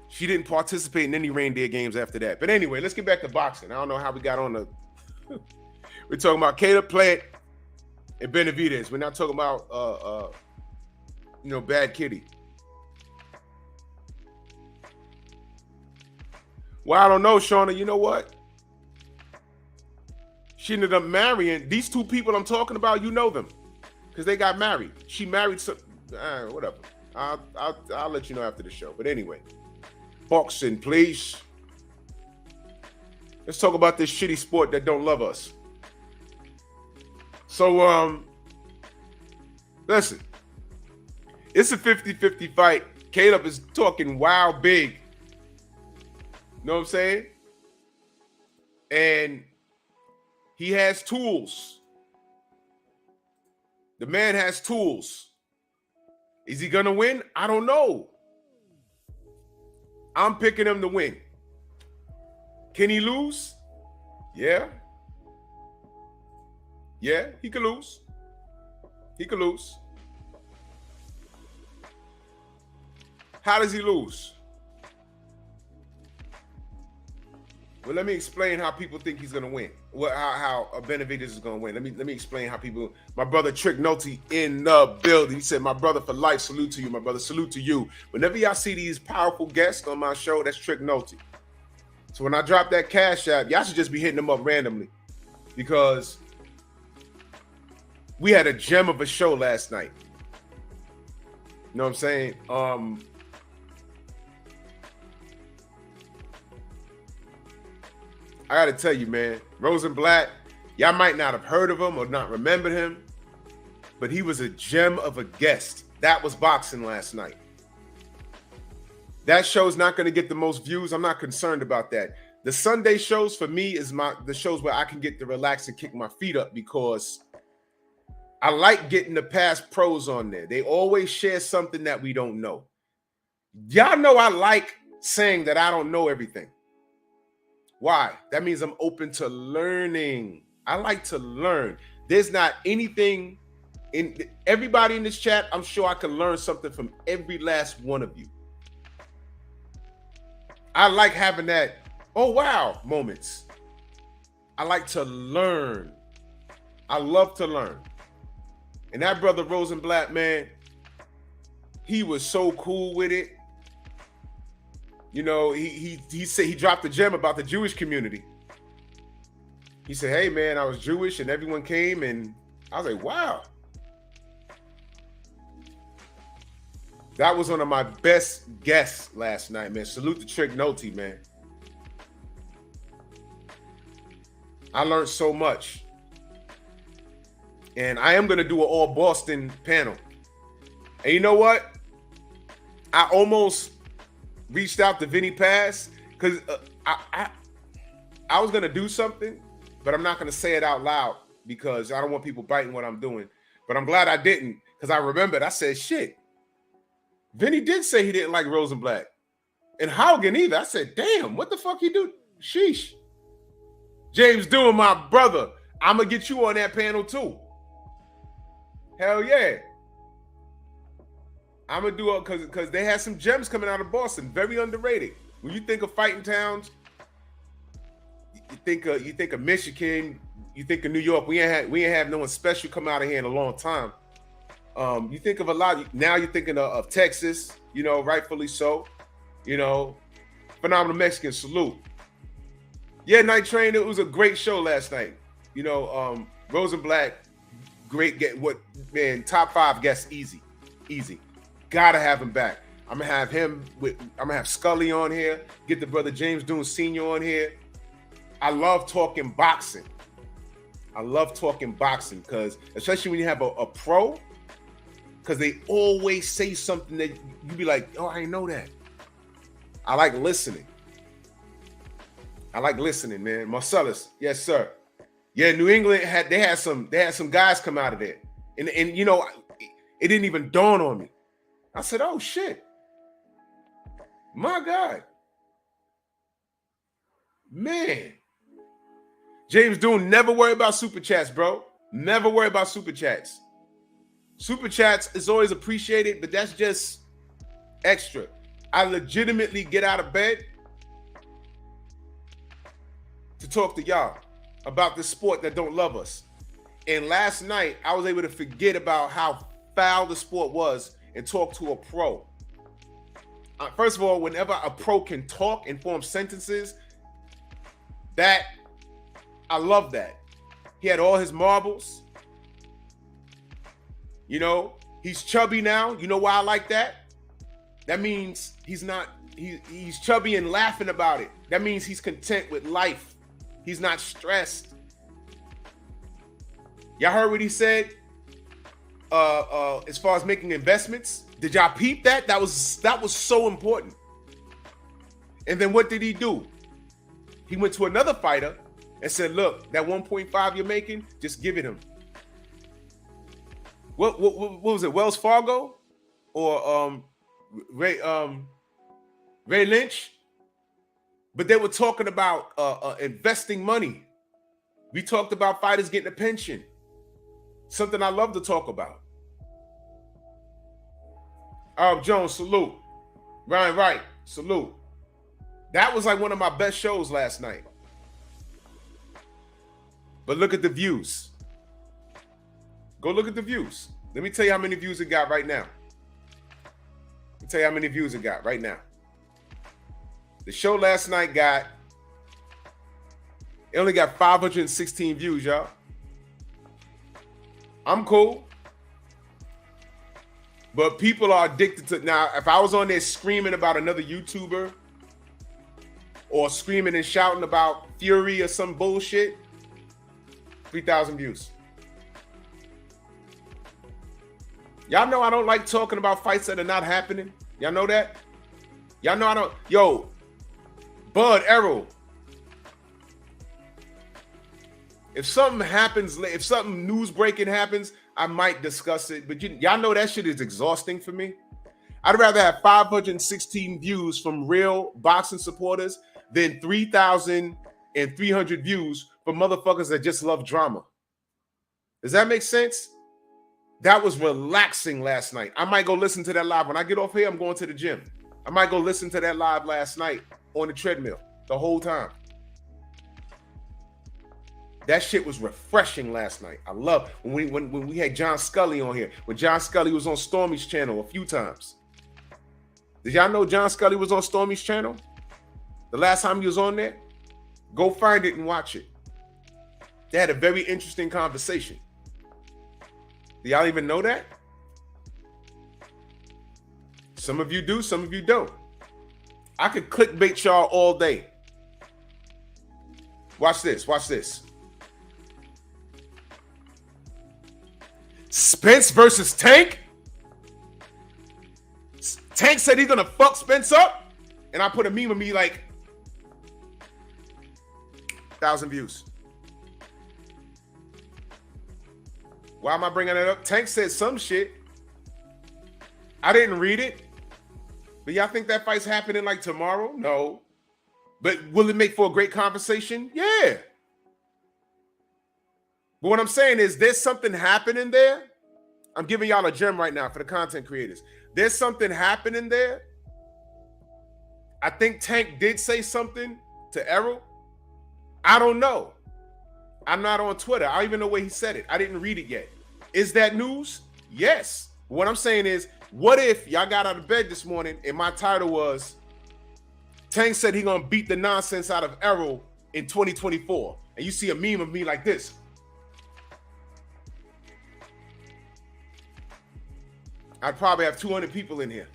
She didn't participate in any reindeer games after that. But anyway, let's get back to boxing. I don't know how we got on the... We're talking about Caleb Plant and Benavidez. We're not talking about, Bad Kitty. Well, I don't know, Shauna. You know what? She ended up marrying these two people I'm talking about. You know them because they got married. She married some, whatever. I'll let you know after the show. But anyway, boxing, please. Let's talk about this shitty sport that don't love us. So, listen, it's a 50-50 fight. Caleb is talking wild big. You know what I'm saying? And he has tools. The man has tools. Is he going to win? I don't know. I'm picking him to win. Can he lose? Yeah. Yeah, he could lose. He could lose. How does he lose? Well, let me explain how people think he's gonna win. Well, how Benavidez is gonna win. Let me explain how people. My brother Trick Nolte in the building. He said, "My brother for life. Salute to you, my brother. Salute to you." Whenever y'all see these powerful guests on my show, that's Trick Nolte. So when I drop that cash app, y'all should just be hitting them up randomly because we had a gem of a show last night. You know what I'm saying? I got to tell you, man, Rosenblatt, y'all might not have heard of him or not remembered him, but he was a gem of a guest. That was boxing last night. That show's not going to get the most views. I'm not concerned about that. The Sunday shows for me is the shows where I can get to relax and kick my feet up because I like getting the past pros on there. They always share something that we don't know. Y'all know I like saying that I don't know everything. Why? That means I'm open to learning. I like to learn. There's not anything in everybody in this chat. I'm sure I can learn something from every last one of you. I like having that, oh, wow, moments. I like to learn. I love to learn. And that brother Rosenblatt, man, he was so cool with it. You know, he said he dropped a gem about the Jewish community. He said, hey, man, I was Jewish and everyone came. And I was like, wow. That was one of my best guests last night, man. Salute to Trick Nolte, man. I learned so much. And I am going to do an all Boston panel. And you know what? I almost reached out to Vinny Paz because I was going to do something but I'm not going to say it out loud because I don't want people biting what I'm doing. But I'm glad I didn't because I remembered. I said, shit. Vinny did say he didn't like Rosenblatt. And Haugen either. I said, damn, what the fuck he do? Sheesh. James Doohan, my brother. I'm going to get you on that panel too. Hell yeah. I'm going to do it because they had some gems coming out of Boston. Very underrated. When you think of fighting towns, you think of Michigan, you think of New York. We ain't have no one special come out of here in a long time. You think of a lot. Now you're thinking of Texas, you know, rightfully so. You know, phenomenal Mexican salute. Yeah, Night Train. It was a great show last night. You know, Rosenblatt, great top 5 guests, easy. Gotta have him back. I'm gonna have Scully on here. Get the brother James Doohan Sr. on here. I love talking boxing. Because especially when you have a pro, because they always say something that you be like, oh, I didn't know that. I like listening, man. Marcellus, yes, sir. Yeah, New England had some guys come out of there. And you know, it didn't even dawn on me. I said, oh shit. My God. Man. James Doohan, never worry about super chats, bro. Never worry about super chats. Super chats is always appreciated, but that's just extra. I legitimately get out of bed to talk to y'all about this sport that don't love us. And last night, I was able to forget about how foul the sport was and talk to a pro. First of all, whenever a pro can talk and form sentences, I love that. He had all his marbles. You know, he's chubby now. You know why I like that? That means he's chubby and laughing about it. That means he's content with life. He's not stressed. Y'all heard what he said? As far as making investments, did y'all peep that? That was so important. And then what did he do? He went to another fighter and said, look, that 1.5 you're making, just give it him. What was it? Wells Fargo or Ray Lynch? But they were talking about investing money. We talked about fighters getting a pension. Something I love to talk about. Jones, salute. Ryan Wright, salute. That was like one of my best shows last night. But look at the views. Go look at the views. Let me tell you how many views it got right now. The show last night only got 516 views, y'all. I'm cool. But people are addicted to, now, if I was on there screaming about another YouTuber or screaming and shouting about Fury or some bullshit, 3,000 views. Y'all know I don't like talking about fights that are not happening. Y'all know that? Y'all know I don't. Yo, Bud, Errol. If something happens, if something news breaking happens, I might discuss it. But y'all know that shit is exhausting for me. I'd rather have 516 views from real boxing supporters than 3,300 views from motherfuckers that just love drama. Does that make sense? That was relaxing last night. I might go listen to that live. When I get off here, I'm going to the gym. I might go listen to that live last night on the treadmill the whole time. That shit was refreshing last night. I love when we had John Scully on here. When John Scully was on Stormy's channel a few times. Did y'all know John Scully was on Stormy's channel? The last time he was on there? Go find it and watch it. They had a very interesting conversation. Do y'all even know that? Some of you do, some of you don't. I could clickbait y'all all day. Watch this, watch this. Spence versus Tank? Tank said he's gonna fuck Spence up? And I put a meme of me like 1,000 views. Why am I bringing that up? Tank said some shit. I didn't read it. But y'all think that fight's happening like tomorrow? No. But will it make for a great conversation? Yeah. But what I'm saying is there's something happening there. I'm giving y'all a gem right now for the content creators. There's something happening there. I think Tank did say something to Errol. I don't know. I'm not on Twitter. I don't even know where he said it. I didn't read it yet. Is that news? Yes. What I'm saying is, what if y'all got out of bed this morning and my title was Tank said he gonna beat the nonsense out of Errol in 2024, and you see a meme of me like this. I'd probably have 200 people in here.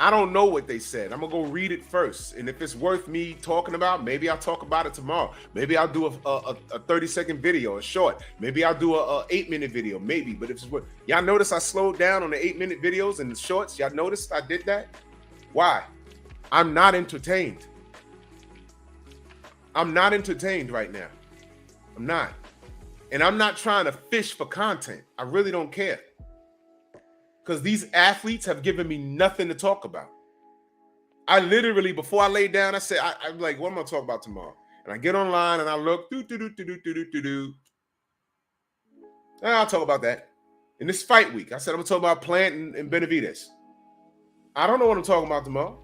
I don't know what they said. I'm gonna go read it first, and if it's worth me talking about, maybe I'll talk about it tomorrow. Maybe I'll do a 30-second video, a short. Maybe I'll do a 8-minute video, maybe. But if it's worth, y'all notice I slowed down on the 8-minute videos and the shorts. Y'all noticed I did that? Why? I'm not entertained. I'm not entertained right now. I'm not, and I'm not trying to fish for content. I really don't care. Because these athletes have given me nothing to talk about. I literally, before I laid down, I said, I'm like, what am I going to talk about tomorrow? And I get online and I look, and I'll talk about that. In this fight week, I said, I'm going to talk about Plant and Benavidez. I don't know what I'm talking about tomorrow.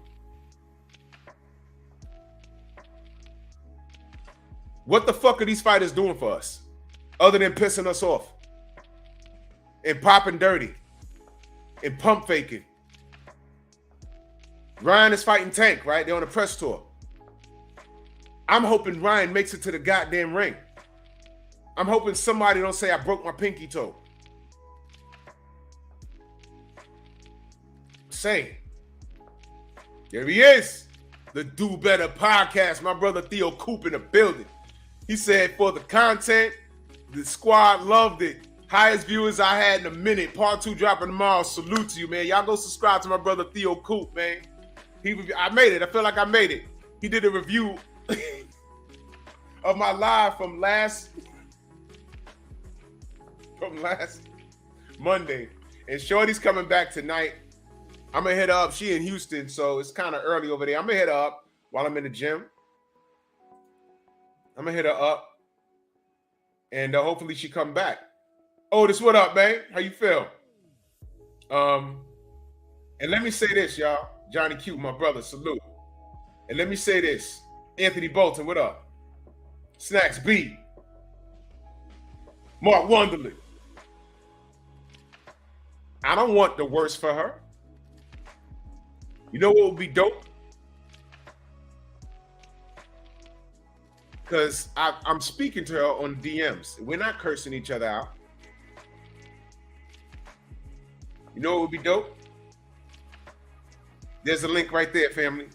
What the fuck are these fighters doing for us? Other than pissing us off and popping dirty and pump faking. Ryan is fighting Tank, right? They're on a press tour. I'm hoping Ryan makes it to the goddamn ring. I'm hoping somebody don't say I broke my pinky toe. Saying. There he is. The Do Better podcast. My brother Theo Coop in the building. He said for the content, the squad loved it. Highest viewers I had in a minute. Part 2 dropping tomorrow. Salute to you, man. Y'all go subscribe to my brother Theo Coop, man. I made it. I feel like I made it. He did a review of my live from last Monday. And Shorty's coming back tonight. I'm going to hit her up. She in Houston, so it's kind of early over there. I'm going to hit her up while I'm in the gym. I'm going to hit her up. And hopefully she come back. Otis, what up, man? How you feel? And let me say this, y'all. Johnny Q, my brother, salute. And let me say this. Anthony Bolton, what up? Snacks B. Mark Wonderland. I don't want the worst for her. You know what would be dope? Because I'm speaking to her on DMs. We're not cursing each other out. You know what would be dope? There's a link right there, family.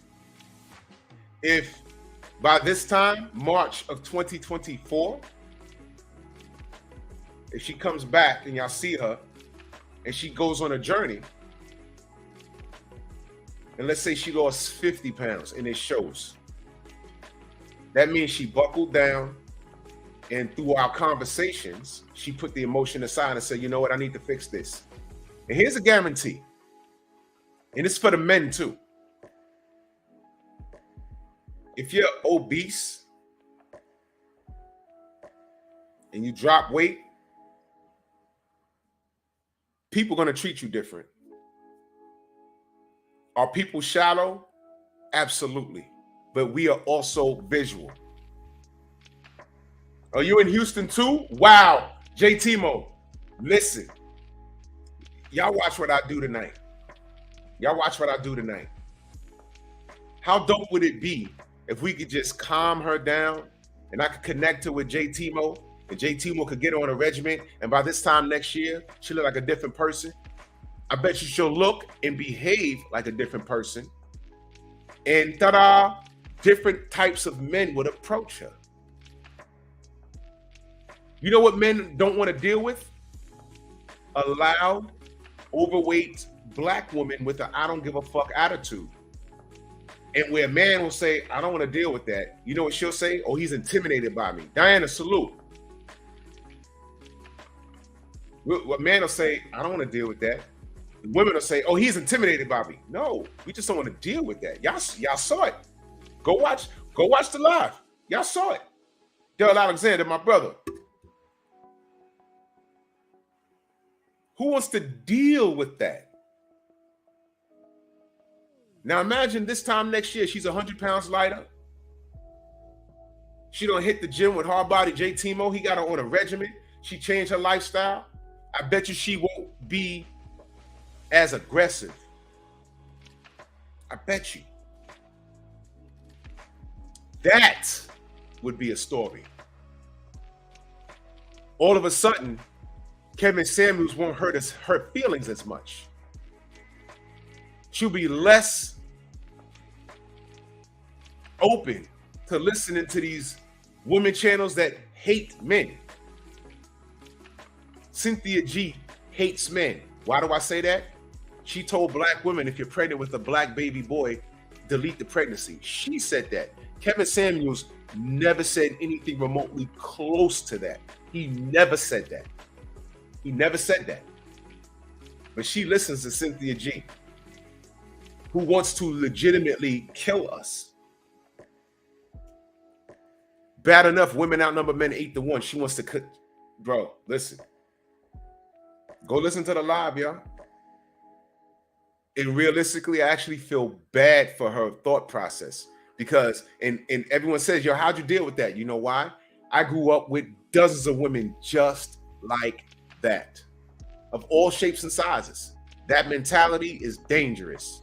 If by this time, March of 2024, if she comes back and y'all see her and she goes on a journey, and let's say she lost 50 pounds and it shows, that means she buckled down, and through our conversations, she put the emotion aside and said, you know what, I need to fix this. And here's a guarantee, and it's for the men too. If you're obese and you drop weight, people are going to treat you different. Are people shallow? Absolutely. But we are also visual. Are you in Houston too? Wow. JTmo, listen. Y'all watch what I do tonight. Y'all watch what I do tonight. How dope would it be if we could just calm her down and I could connect her with JTmo, and JTmo could get her on a regimen, and by this time next year, she'll look like a different person. I bet you she'll look and behave like a different person. And ta-da, different types of men would approach her. You know what men don't want to deal with? A loud, overweight black woman with an I don't give a fuck attitude. And where a man will say, I don't want to deal with that. You know what she'll say? Oh, he's intimidated by me. Diana, salute. What man will say, I don't want to deal with that. The women will say, oh, he's intimidated by me. No, we just don't want to deal with that. Y'all saw it. Go watch the live. Y'all saw it. Daryl Alexander, my brother. Who wants to deal with that? Now imagine this time next year, she's 100 pounds lighter. She don't hit the gym with hard body J Timo. He got her on a regimen. She changed her lifestyle. I bet you she won't be as aggressive. I bet you. That would be a story. All of a sudden, Kevin Samuels won't hurt her feelings as much. She'll be less open to listening to these women channels that hate men. Cynthia G hates men. Why do I say that? She told black women, if you're pregnant with a black baby boy, delete the pregnancy. She said that. Kevin Samuels never said anything remotely close to that. He never said that. He never said that. But she listens to Cynthia G, who wants to legitimately kill us. Bad enough, women outnumber men 8-1. She wants to cut. Bro, listen. Go listen to the live, y'all. And realistically, I actually feel bad for her thought process because, and everyone says, yo, how'd you deal with that? You know why? I grew up with dozens of women just like that, of all shapes and sizes. That mentality is dangerous.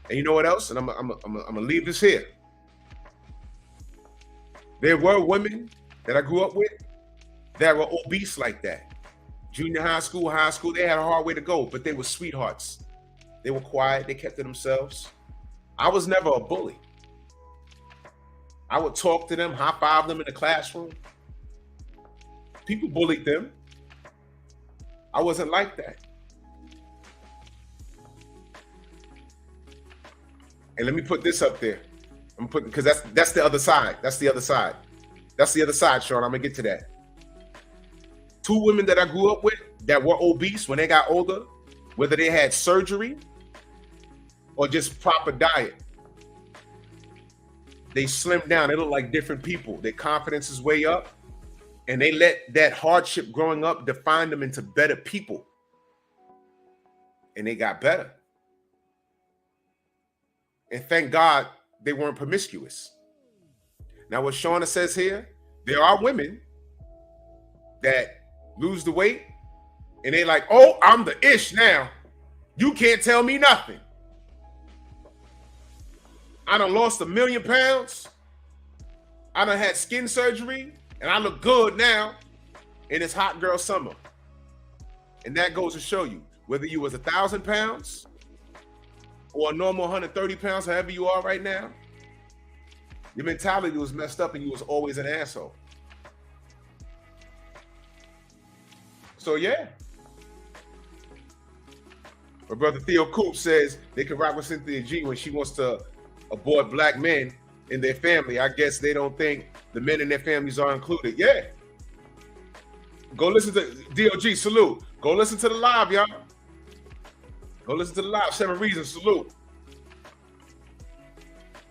And you know what else? And I'm gonna leave this here. There were women that I grew up with that were obese like that. Junior high school, they had a hard way to go, but they were sweethearts. They were quiet, they kept to themselves. I was never a bully. I would talk to them, high-five them in the classroom. People bullied them. I wasn't like that. And let me put this up there. I'm putting, because that's the other side. That's the other side. That's the other side, Sean. I'm gonna get to that. 2 women that I grew up with that were obese when they got older, whether they had surgery or just proper diet, they slimmed down. They look like different people. Their confidence is way up, and they let that hardship growing up define them into better people. And they got better. And thank God they weren't promiscuous. Now, what Shauna says here, there are women that lose the weight and they like, oh, I'm the ish now. You can't tell me nothing. I done lost 1 million pounds. I done had skin surgery and I look good now in this hot girl summer. And that goes to show you, whether you was 1,000 pounds or a normal 130 pounds, however you are right now, your mentality was messed up and you was always an asshole. So yeah. My brother Theo Coop says they can rock with Cynthia G when she wants to abort black men in their family. I guess they don't think the men in their families are included. Yeah. Go listen to DOG, salute. Go listen to the live, y'all. Go listen to the live. 7 Reasons, salute.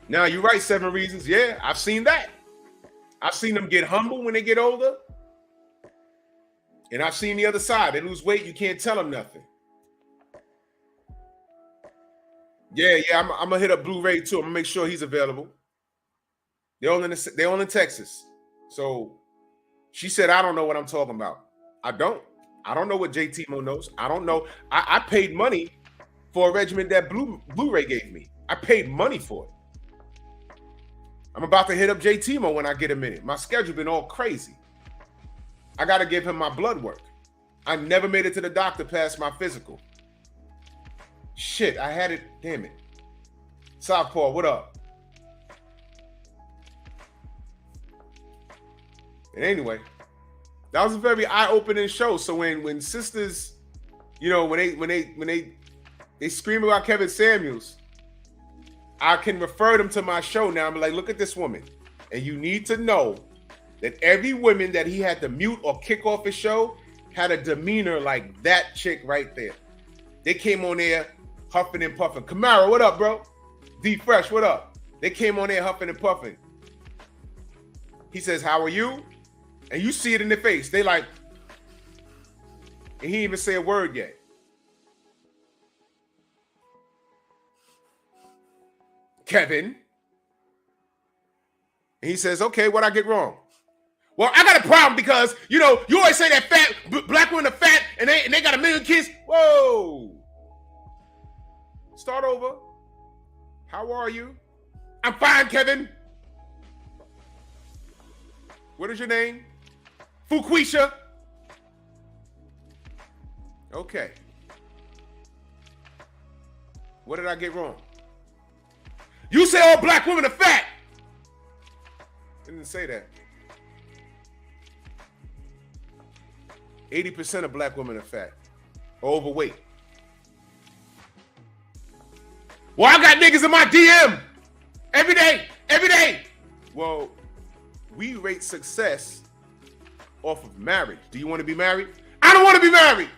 Now, you're right, 7 Reasons. Yeah, I've seen that. I've seen them get humble when they get older. And I've seen the other side. They lose weight, you can't tell them nothing. Yeah, I'm gonna hit up Blu-ray too. I'm gonna make sure he's available. They're all in Texas. So she said, I don't know what I'm talking about. I don't know what J Timo knows. I don't know. I paid money for a regimen that Blu-ray gave me. I paid money for it. I'm about to hit up J Timo when I get a minute. My schedule been all crazy. I got to give him my blood work. I never made it to the doctor past my physical. Shit, I had it. Damn it. Southpaw, what up? And anyway, that was a very eye-opening show. So when sisters, you know, when they scream about Kevin Samuels, I can refer them to my show now. I'm like, look at this woman. And you need to know that every woman that he had to mute or kick off his show had a demeanor like that chick right there. They came on there huffing and puffing. Kamara, what up, bro? D Fresh, what up? They came on there huffing and puffing. He says, how are you? And you see it in their face. They like, and he didn't even say a word yet. Kevin. And he says, okay, what'd I get wrong? Well, I got a problem because, you know, you always say that fat, black women are fat and they got 1 million kids. Whoa. Start over. How are you? I'm fine, Kevin. What is your name? Fuquisha. Okay. What did I get wrong? You say all black women are fat. I didn't say that. 80% of black women are fat or overweight. Well, I got niggas in my DM every day. Well, we rate success off of marriage. Do you want to be married? I don't want to be married.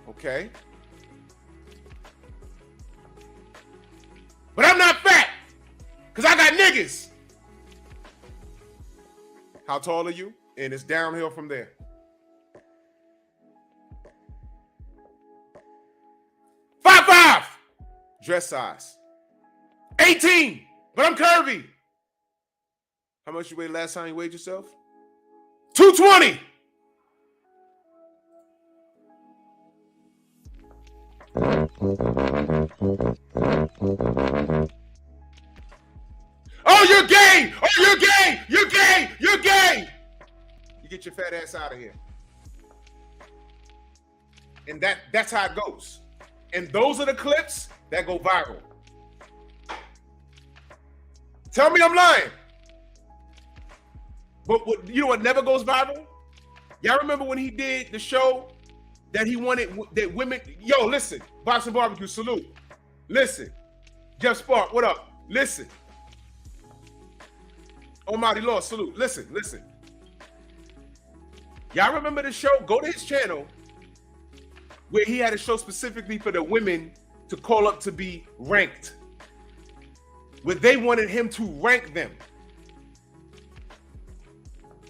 Okay. But I'm not fat because I got niggas. How tall are you? And it's downhill from there. 5'5", dress size. 18, but I'm curvy. How much you weighed last time you weighed yourself? 220. Oh, you're gay! Oh, you're gay! You're gay! You're gay! You get your fat ass out of here. And that's how it goes. And those are the clips that go viral. Tell me I'm lying. But you know what never goes viral? Y'all remember when he did the show that he wanted that women, yo, listen, Boxing Barbecue, salute. Listen, Jeff Spark, what up? Listen. Almighty Lord, salute. Listen. Y'all remember the show? Go to his channel where he had a show specifically for the women to call up to be ranked. Where they wanted him to rank them.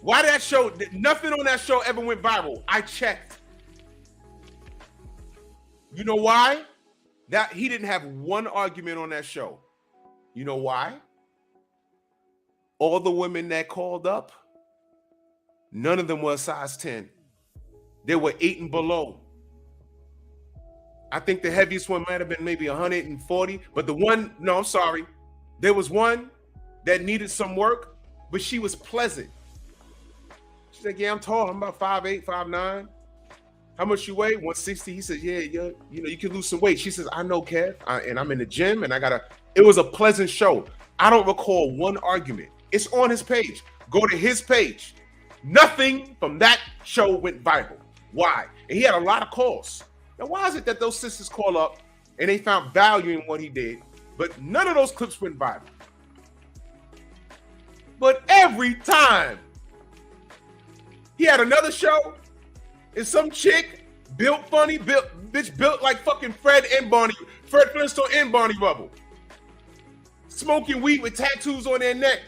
Why that show, nothing on that show ever went viral. I checked. You know why? That he didn't have one argument on that show. You know why? All the women that called up, none of them were a size 10. They were 8 and below. I think the heaviest one might have been maybe 140, but I'm sorry. There was one that needed some work, but she was pleasant. She's like, yeah, I'm tall. I'm about 5'8", 5'9". How much you weigh? 160. He says, yeah, you can lose some weight. She says, I know, Kev, and I'm in the gym, and it was a pleasant show. I don't recall one argument. It's on his page. Go to his page. Nothing from that show went viral. Why? And he had a lot of calls. Now, why is it that those sisters call up and they found value in what he did, but none of those clips went viral? But every time he had another show and some chick built like fucking Fred Flintstone and Barney Rubble, smoking weed with tattoos on their neck,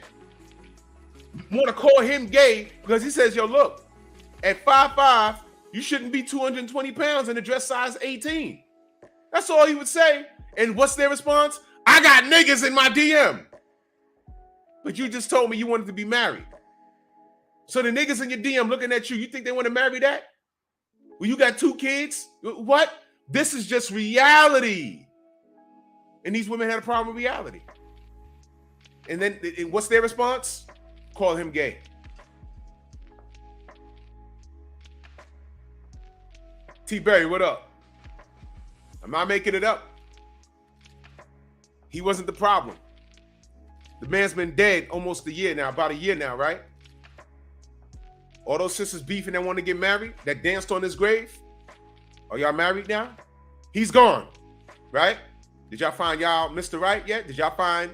want to call him gay because he says, yo, look, at 5'5", you shouldn't be 220 pounds in a dress size 18. That's all he would say. And what's their response? I got niggas in my DM. But you just told me you wanted to be married. So the niggas in your DM looking at you think they want to marry that? Well, you got 2 kids? What? This is just reality. And these women had a problem with reality. And then what's their response? Call him gay. T. Berry, what up? Am I making it up? He wasn't the problem. The man's been dead almost a year now, about a year now, right? All those sisters beefing that want to get married, that danced on his grave, are y'all married now? He's gone. right? Did y'all find y'all Mr. Right yet? Did y'all find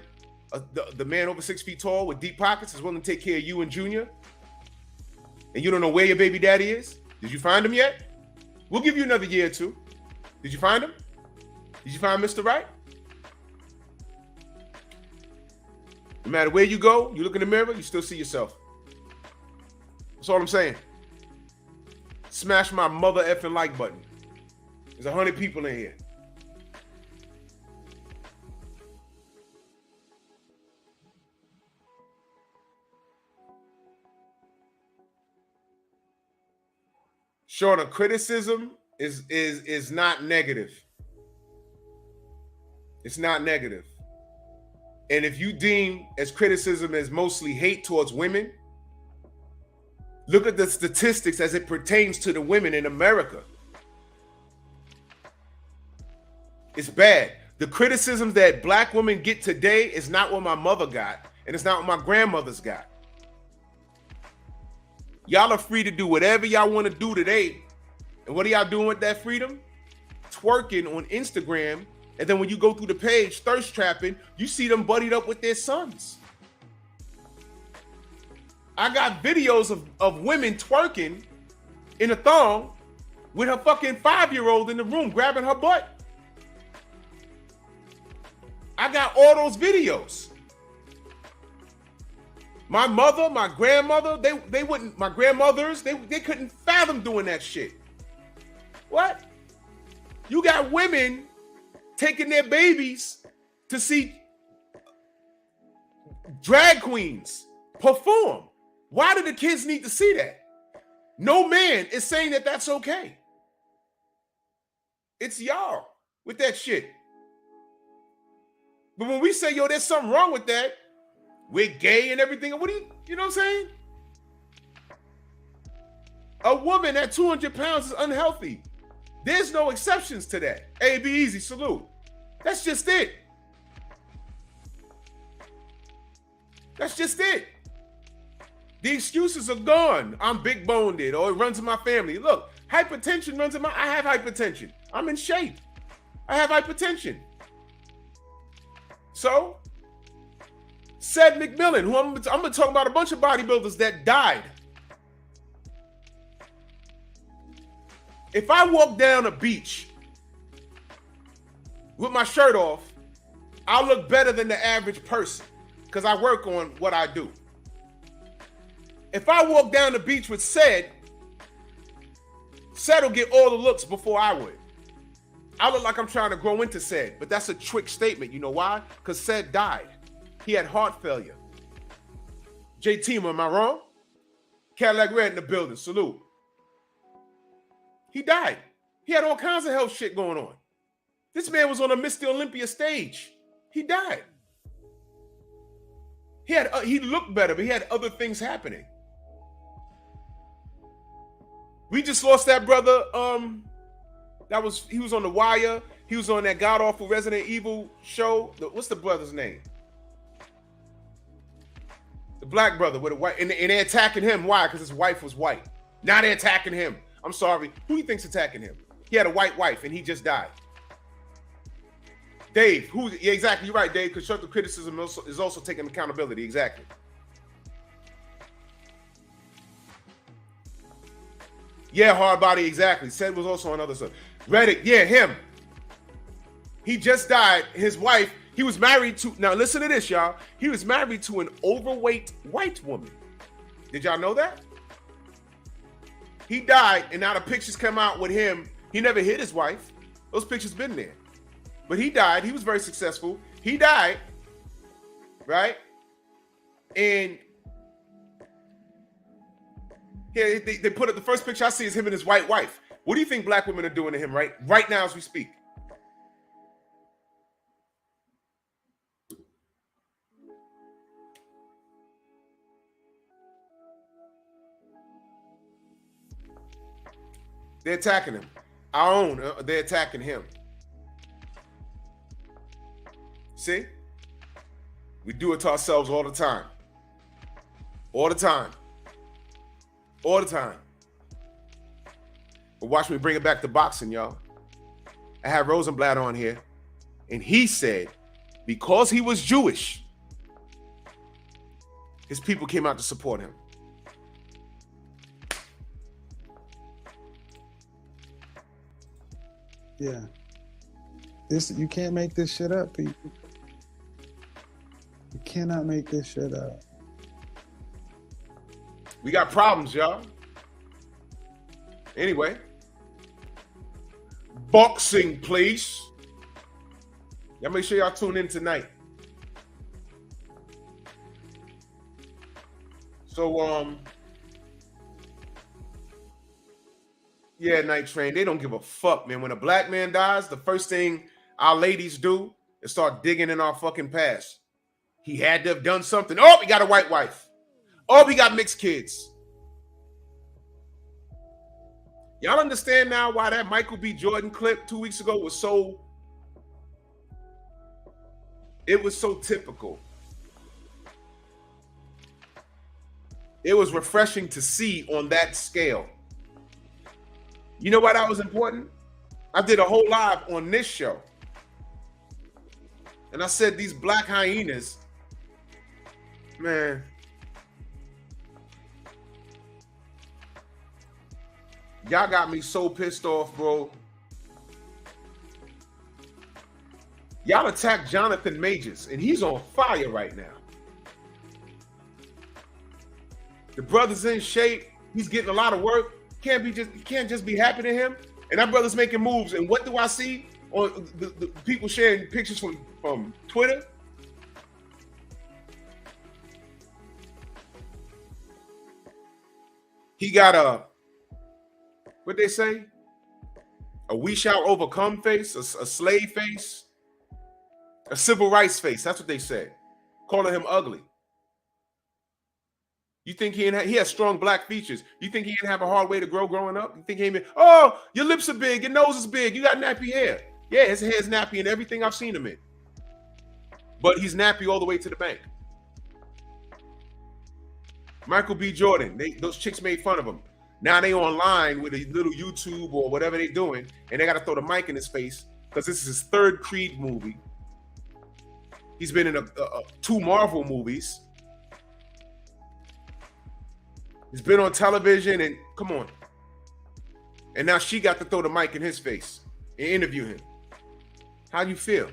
the man over 6 feet tall with deep pockets is willing to take care of you and Junior? And you don't know where your baby daddy is? Did you find him yet? We'll give you another year or two. Did you find him? Did you find Mr. Right? No matter where you go, you look in the mirror, you still see yourself. That's all I'm saying. Smash my mother effing like button. There's 100 people in here. Short of criticism is not negative. It's not negative. And if you deem as criticism as mostly hate towards women, look at the statistics as it pertains to the women in America. It's bad. The criticisms that black women get today is not what my mother got, and it's not what my grandmother's got. Y'all are free to do whatever y'all want to do today. And what are y'all doing with that freedom? Twerking on Instagram. And then when you go through the page, thirst trapping, you see them buddied up with their sons. I got videos of women twerking in a thong with her fucking 5-year-old in the room grabbing her butt. I got all those videos. My mother, my grandmother, they wouldn't, my grandmothers, they couldn't fathom doing that shit. What? You got women taking their babies to see drag queens perform. Why do the kids need to see that? No man is saying that that's okay. It's y'all with that shit. But when we say, yo, there's something wrong with that, we're gay and everything. What do you know what I'm saying? A woman at 200 pounds is unhealthy. There's no exceptions to that. Hey, be easy, salute. That's just it. That's just it. The excuses are gone. I'm big boned it, or it runs in my family. Look, hypertension runs in my, I have hypertension. I'm in shape. I have hypertension. So, said McMillan, who I'm going to talk about a bunch of bodybuilders that died. If I walk down a beach with my shirt off, I'll look better than the average person because I work on what I do. If I walk down the beach with Said will get all the looks before I would. I look like I'm trying to grow into Said, but that's a trick statement. You know why? Because Said died. He had heart failure. JT, am I wrong? Cadillac Red in the building. Salute. He died. He had all kinds of health shit going on. This man was on a Mr. Olympia stage. He died. He looked better, but he had other things happening. We just lost that brother. He was on The Wire. He was on that god awful Resident Evil show. What's the brother's name? The black brother with a white, and they're attacking him. Why? Because his wife was white. Now they're attacking him. I'm sorry. Who do you think's attacking him? He had a white wife and he just died. Dave, yeah, exactly. You're right, Dave. Constructive criticism is also taking accountability. Exactly. Yeah, hard body, exactly. Said was also on other stuff. Reddick, yeah, him. He just died. His wife, he was married to, now listen to this, y'all. He was married to an overweight white woman. Did y'all know that? He died, and now the pictures come out with him. He never hit his wife. Those pictures been there. But he died. He was very successful. He died, right? And yeah, they put up the first picture I see is him and his white wife. What do you think black women are doing to him right now as we speak? They're attacking him. Our own, they're attacking him. See? We do it to ourselves all the time. All the time. All the time. But watch me bring it back to boxing, y'all. I had Rosenblatt on here. And he said, because he was Jewish, his people came out to support him. Yeah. You can't make this shit up, people. You cannot make this shit up. We got problems, y'all. Anyway. Boxing, please. Y'all make sure y'all tune in tonight. So, yeah, Night Train, they don't give a fuck, man. When a black man dies, the first thing our ladies do is start digging in our fucking past. He had to have done something. Oh, he got a white wife. Oh, he got mixed kids. Y'all understand now why that Michael B. Jordan clip 2 weeks ago was so... It was so typical. It was refreshing to see on that scale. You know why that was important? I did a whole live on this show. And I said these black hyenas, man. Y'all got me so pissed off, bro. Y'all attacked Jonathan Majors, and he's on fire right now. The brother's in shape. He's getting a lot of work. You can't just be happy to him. And that brother's making moves. And what do I see on the people sharing pictures from Twitter? He got a, what they say? A we shall overcome face, a slave face, a civil rights face. That's what they said. Calling him ugly. You think he has strong black features? You think he didn't have a hard way to grow growing up? You think he oh, your lips are big, your nose is big, you got nappy hair. Yeah, his hair's nappy in everything I've seen him in. But he's nappy all the way to the bank. Michael B. Jordan, those chicks made fun of him. Now they online with a little YouTube or whatever they're doing, and they got to throw the mic in his face because this is his third Creed movie. He's been in 2 Marvel movies. He's been on television, and come on. And now she got to throw the mic in his face and interview him. How do you feel?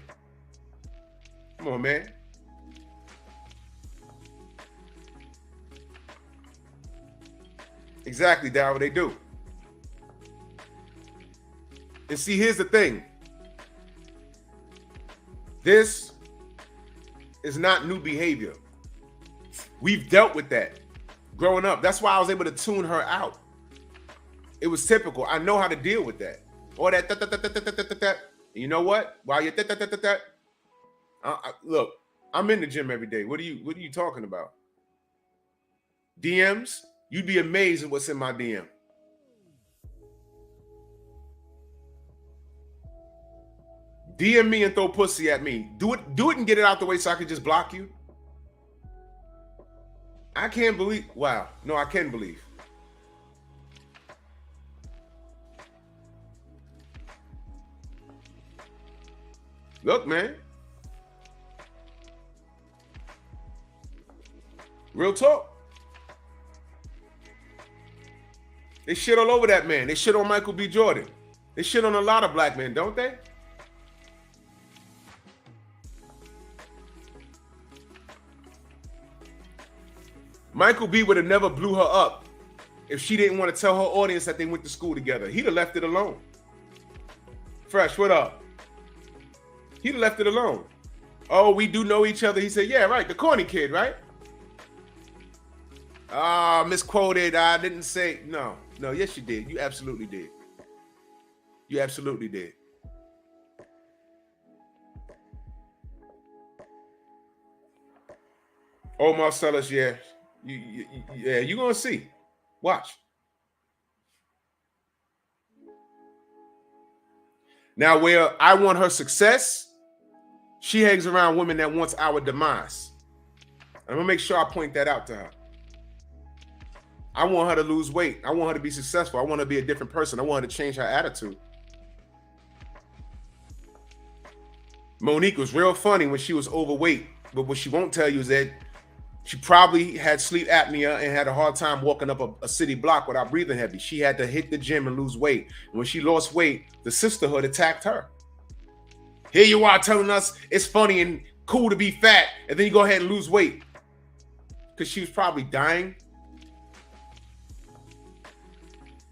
Come on, man. Exactly, Darryl, they do. And see, here's the thing. This is not new behavior. We've dealt with that growing up. That's why I was able to tune her out. It was typical. I know how to deal with that. Or that. You know what? While you're look, I'm in the gym every day. What are you talking about? DMs? You'd be amazed at what's in my DM. DM me and throw pussy at me. Do it and get it out the way so I can just block you. I can't believe. Wow. No, I can believe. Look, man. Real talk. They shit all over that man. They shit on Michael B. Jordan. They shit on a lot of black men, don't they? Michael B. would have never blew her up if she didn't want to tell her audience that they went to school together. He'd have left it alone. Fresh, what up? He'd have left it alone. Oh, we do know each other. He said, yeah, right. The corny kid, right? Misquoted. I didn't say. No, yes, you did. You absolutely did. You absolutely did. Oh, Marcellus, yeah. You're going to see. Watch. Now, where I want her success, she hangs around women that wants our demise. I'm going to make sure I point that out to her. I want her to lose weight. I want her to be successful. I want her to be a different person. I want her to change her attitude. Monique was real funny when she was overweight, but what she won't tell you is that she probably had sleep apnea and had a hard time walking up a city block without breathing heavy. She had to hit the gym and lose weight. And when she lost weight, the sisterhood attacked her. Here you are telling us it's funny and cool to be fat, and then you go ahead and lose weight. Because she was probably dying.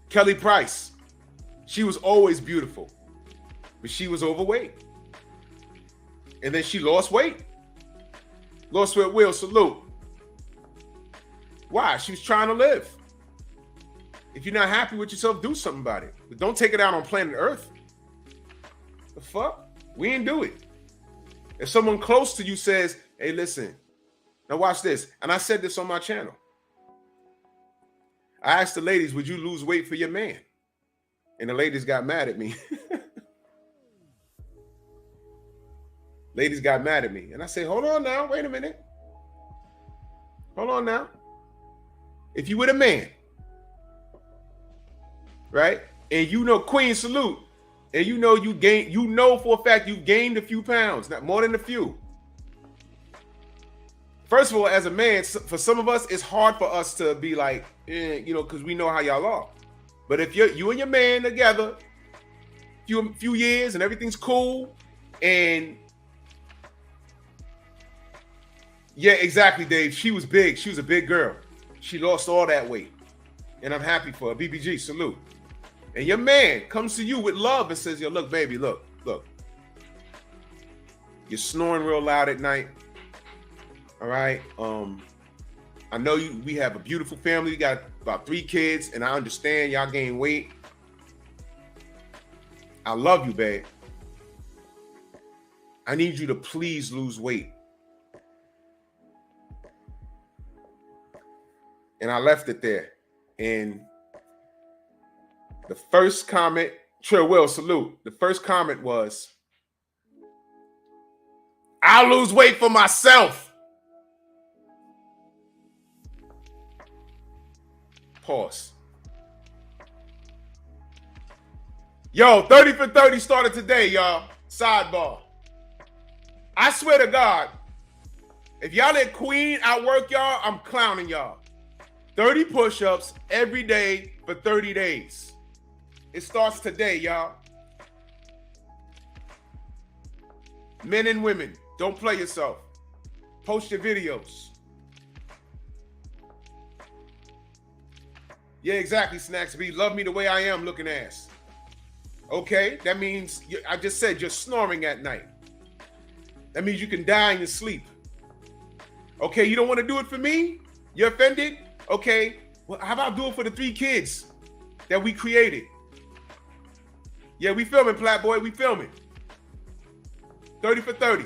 Kelly Price, she was always beautiful, but she was overweight. And then she lost weight. Lost weight, Will, salute. Why? She was trying to live. If you're not happy with yourself, do something about it. But don't take it out on planet Earth. The fuck? We ain't do it. If someone close to you says, hey, listen, now watch this. And I said this on my channel. I asked the ladies, would you lose weight for your man? And the ladies got mad at me. Ladies got mad at me. And I said, hold on now. Wait a minute. Hold on now. If you with a man, right? And you know, Queen, salute. And you know you know for a fact you've gained a few pounds, not more than a few. First of all, as a man, for some of us, it's hard for us to be like, because we know how y'all are. But if you and your man together, few years and everything's cool, and yeah, exactly, Dave. She was big. She was a big girl. She lost all that weight. And I'm happy for her. BBG, salute. And your man comes to you with love and says, yo, look, baby, look. You're snoring real loud at night. All right. I know we have a beautiful family. We got about 3 kids, and I understand y'all gain weight. I love you, babe. I need you to please lose weight. And I left it there. And the first comment, Trill Will, salute. The first comment was, I'll lose weight for myself. Pause. Yo, 30 for 30 started today, y'all. Sidebar. I swear to God, if y'all let Queen outwork y'all, I'm clowning y'all. 30 push-ups every day for 30 days. It starts today, y'all. Men and women, don't play yourself. Post your videos. Yeah, exactly, Snacks B. Love me the way I am looking ass. Okay, that means, I just said you're snoring at night. That means you can die in your sleep. Okay, you don't want to do it for me? You're offended? Okay, well, how about do it for the 3 kids that we created? Yeah, we filming, Plat Boy, we filming. 30 for 30.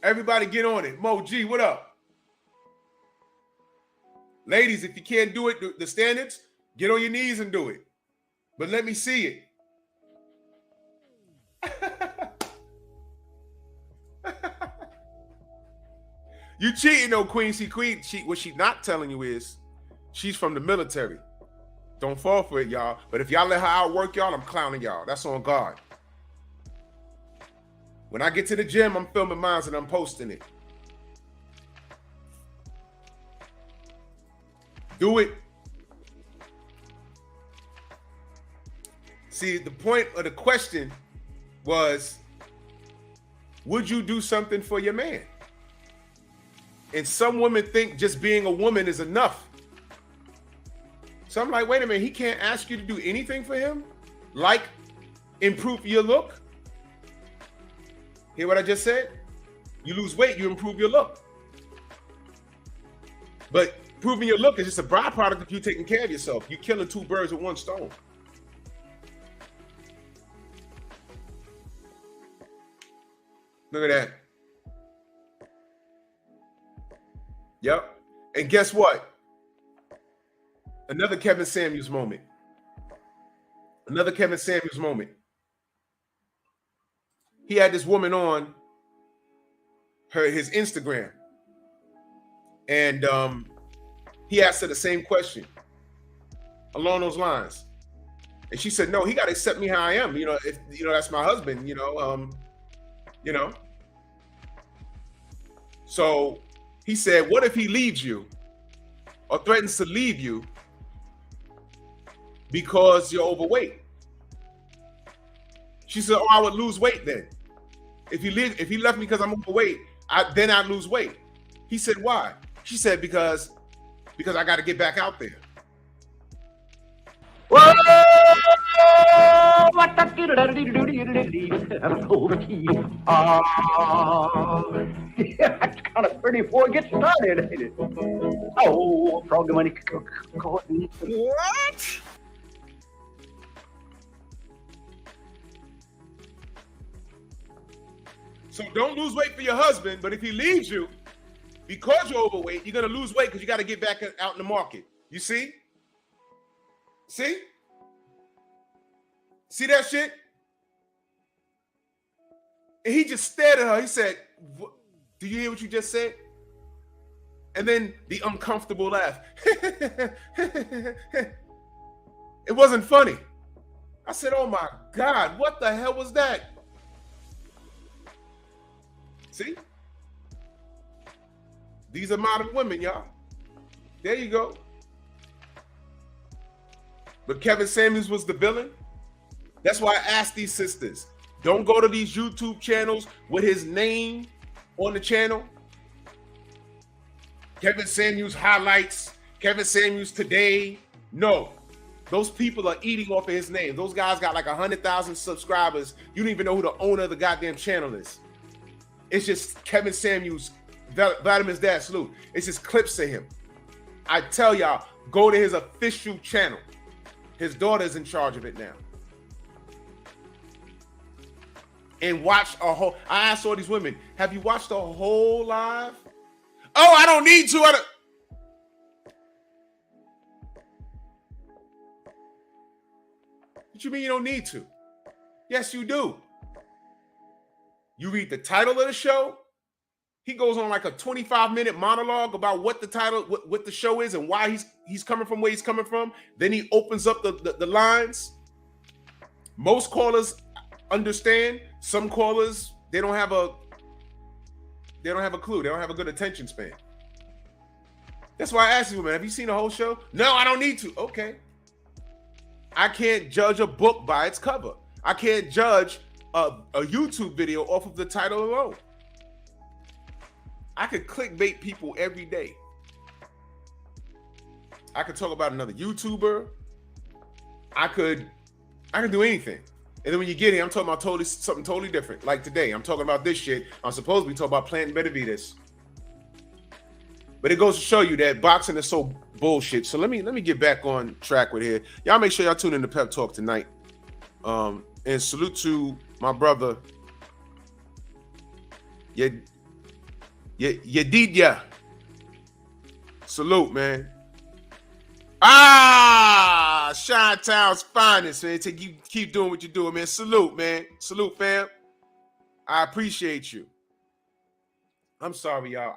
Everybody get on it. Mo G, what up? Ladies, if you can't do it, the standards, get on your knees and do it. But let me see it. You cheating though, Queen. See, Queen, what she's not telling you is she's from the military. Don't fall for it, y'all. But if y'all let her outwork y'all, I'm clowning y'all. That's on guard. When I get to the gym, I'm filming mine and I'm posting it. Do it. See, the point of the question was, would you do something for your man? And some women think just being a woman is enough. So I'm like, wait a minute, he can't ask you to do anything for him? Like improve your look? Hear what I just said? You lose weight, you improve your look. But improving your look is just a byproduct of you taking care of yourself. You're killing 2 birds with 1 stone. Look at that. Yep. And guess what? Another Kevin Samuels moment. Another Kevin Samuels moment. He had this woman on his Instagram. And he asked her the same question along those lines. And she said, no, he got to accept me how I am. You know, if that's my husband, you know. So he said, what if he leaves you or threatens to leave you because you're overweight? She said, oh, I would lose weight then. If he left me because I'm overweight, then I'd lose weight. He said, why? She said, because I got to get back out there. Whoa! What the that's kind of pretty before it gets started, ain't it? Oh, frog money. What? So don't lose weight for your husband, but if he leaves you because you're overweight, you're going to lose weight because you got to get back out in the market. You see? See? See that shit? And he just stared at her. He said, do you hear what you just said? And then the uncomfortable laugh. It wasn't funny. I said, oh my God, what the hell was that? See? These are modern women, y'all. There you go. But Kevin Samuels was the villain. That's why I asked these sisters, don't go to these YouTube channels with his name on the channel. Kevin Samuels highlights, Kevin Samuels today. No, those people are eating off of his name. Those guys got like 100,000 subscribers. You don't even know who the owner of the goddamn channel is. It's just Kevin Samuels, Vladimir's dad, Salute. It's just clips of him. I tell y'all, go to his official channel. His daughter's in charge of it now. And watch a whole. I asked all these women, have you watched a whole live? Oh, I don't need to. What you mean you don't need to? Yes, you do. You read the title of the show. He goes on like a 25-minute monologue about what the title, what the show is, and why he's coming from where he's coming from. Then he opens up the lines. Most callers understand. Some callers, they don't have a clue. They don't have a good attention span. That's why I asked you, man, have you seen the whole show? No, I don't need to. Okay. I can't judge a book by its cover. I can't judge a YouTube video off of the title alone. I could clickbait people every day. I could talk about another YouTuber. I could do anything. And then when you get here, I'm talking about something totally different. Like today, I'm talking about this shit. I'm supposed to be talking about planting Benavidez. But it goes to show you that boxing is so bullshit. So let me get back on track with here. Y'all make sure y'all tune in to Pep Talk tonight. And salute to my brother, Yedidya. Salute, man. Chi-Town's finest, man. You keep doing what you're doing, man. Salute, man. Salute, fam. I appreciate you. I'm sorry, y'all.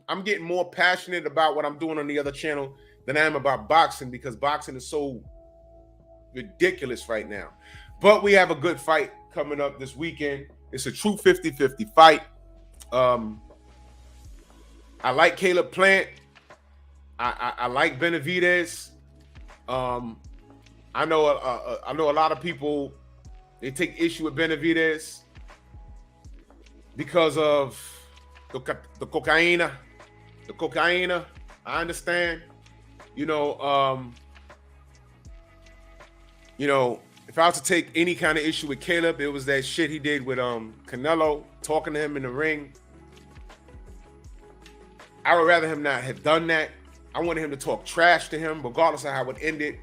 I'm getting more passionate about what I'm doing on the other channel than I am about boxing, because boxing is so ridiculous right now. But we have a good fight coming up this weekend. It's a true 50-50 fight. I like Caleb Plant. I like Benavidez. I know a lot of people, they take issue with Benavidez because of the cocaine. The cocaine. I understand. If I was to take any kind of issue with Caleb, it was that shit he did with Canelo, talking to him in the ring. I would rather him not have done that. I wanted him to talk trash to him, regardless of how it ended.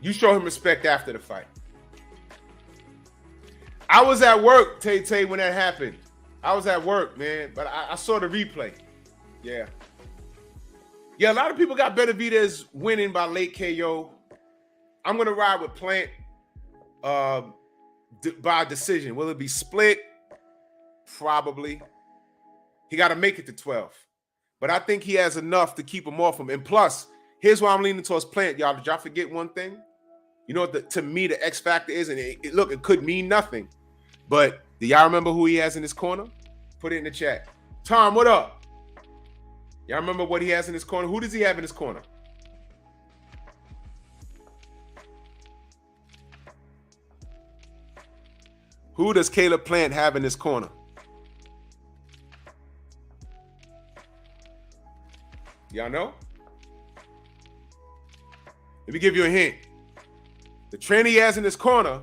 You show him respect after the fight. I was at work, Tay, when that happened. I was at work, man, but I saw the replay. Yeah. Yeah, a lot of people got Benavidez winning by late KO. I'm going to ride with Plant by decision. Will it be split? Probably. He got to make it to 12. But I think he has enough to keep him off him. And plus, here's why I'm leaning towards Plant, y'all. Did y'all forget one thing? You know what to me the X factor is? And look, it could mean nothing. But do y'all remember who he has in his corner? Put it in the chat. Tom, what up? Y'all remember what he has in his corner? Who does he have in his corner? Who does Caleb Plant have in his corner? Y'all know? Let me give you a hint. The trainer he has in his corner,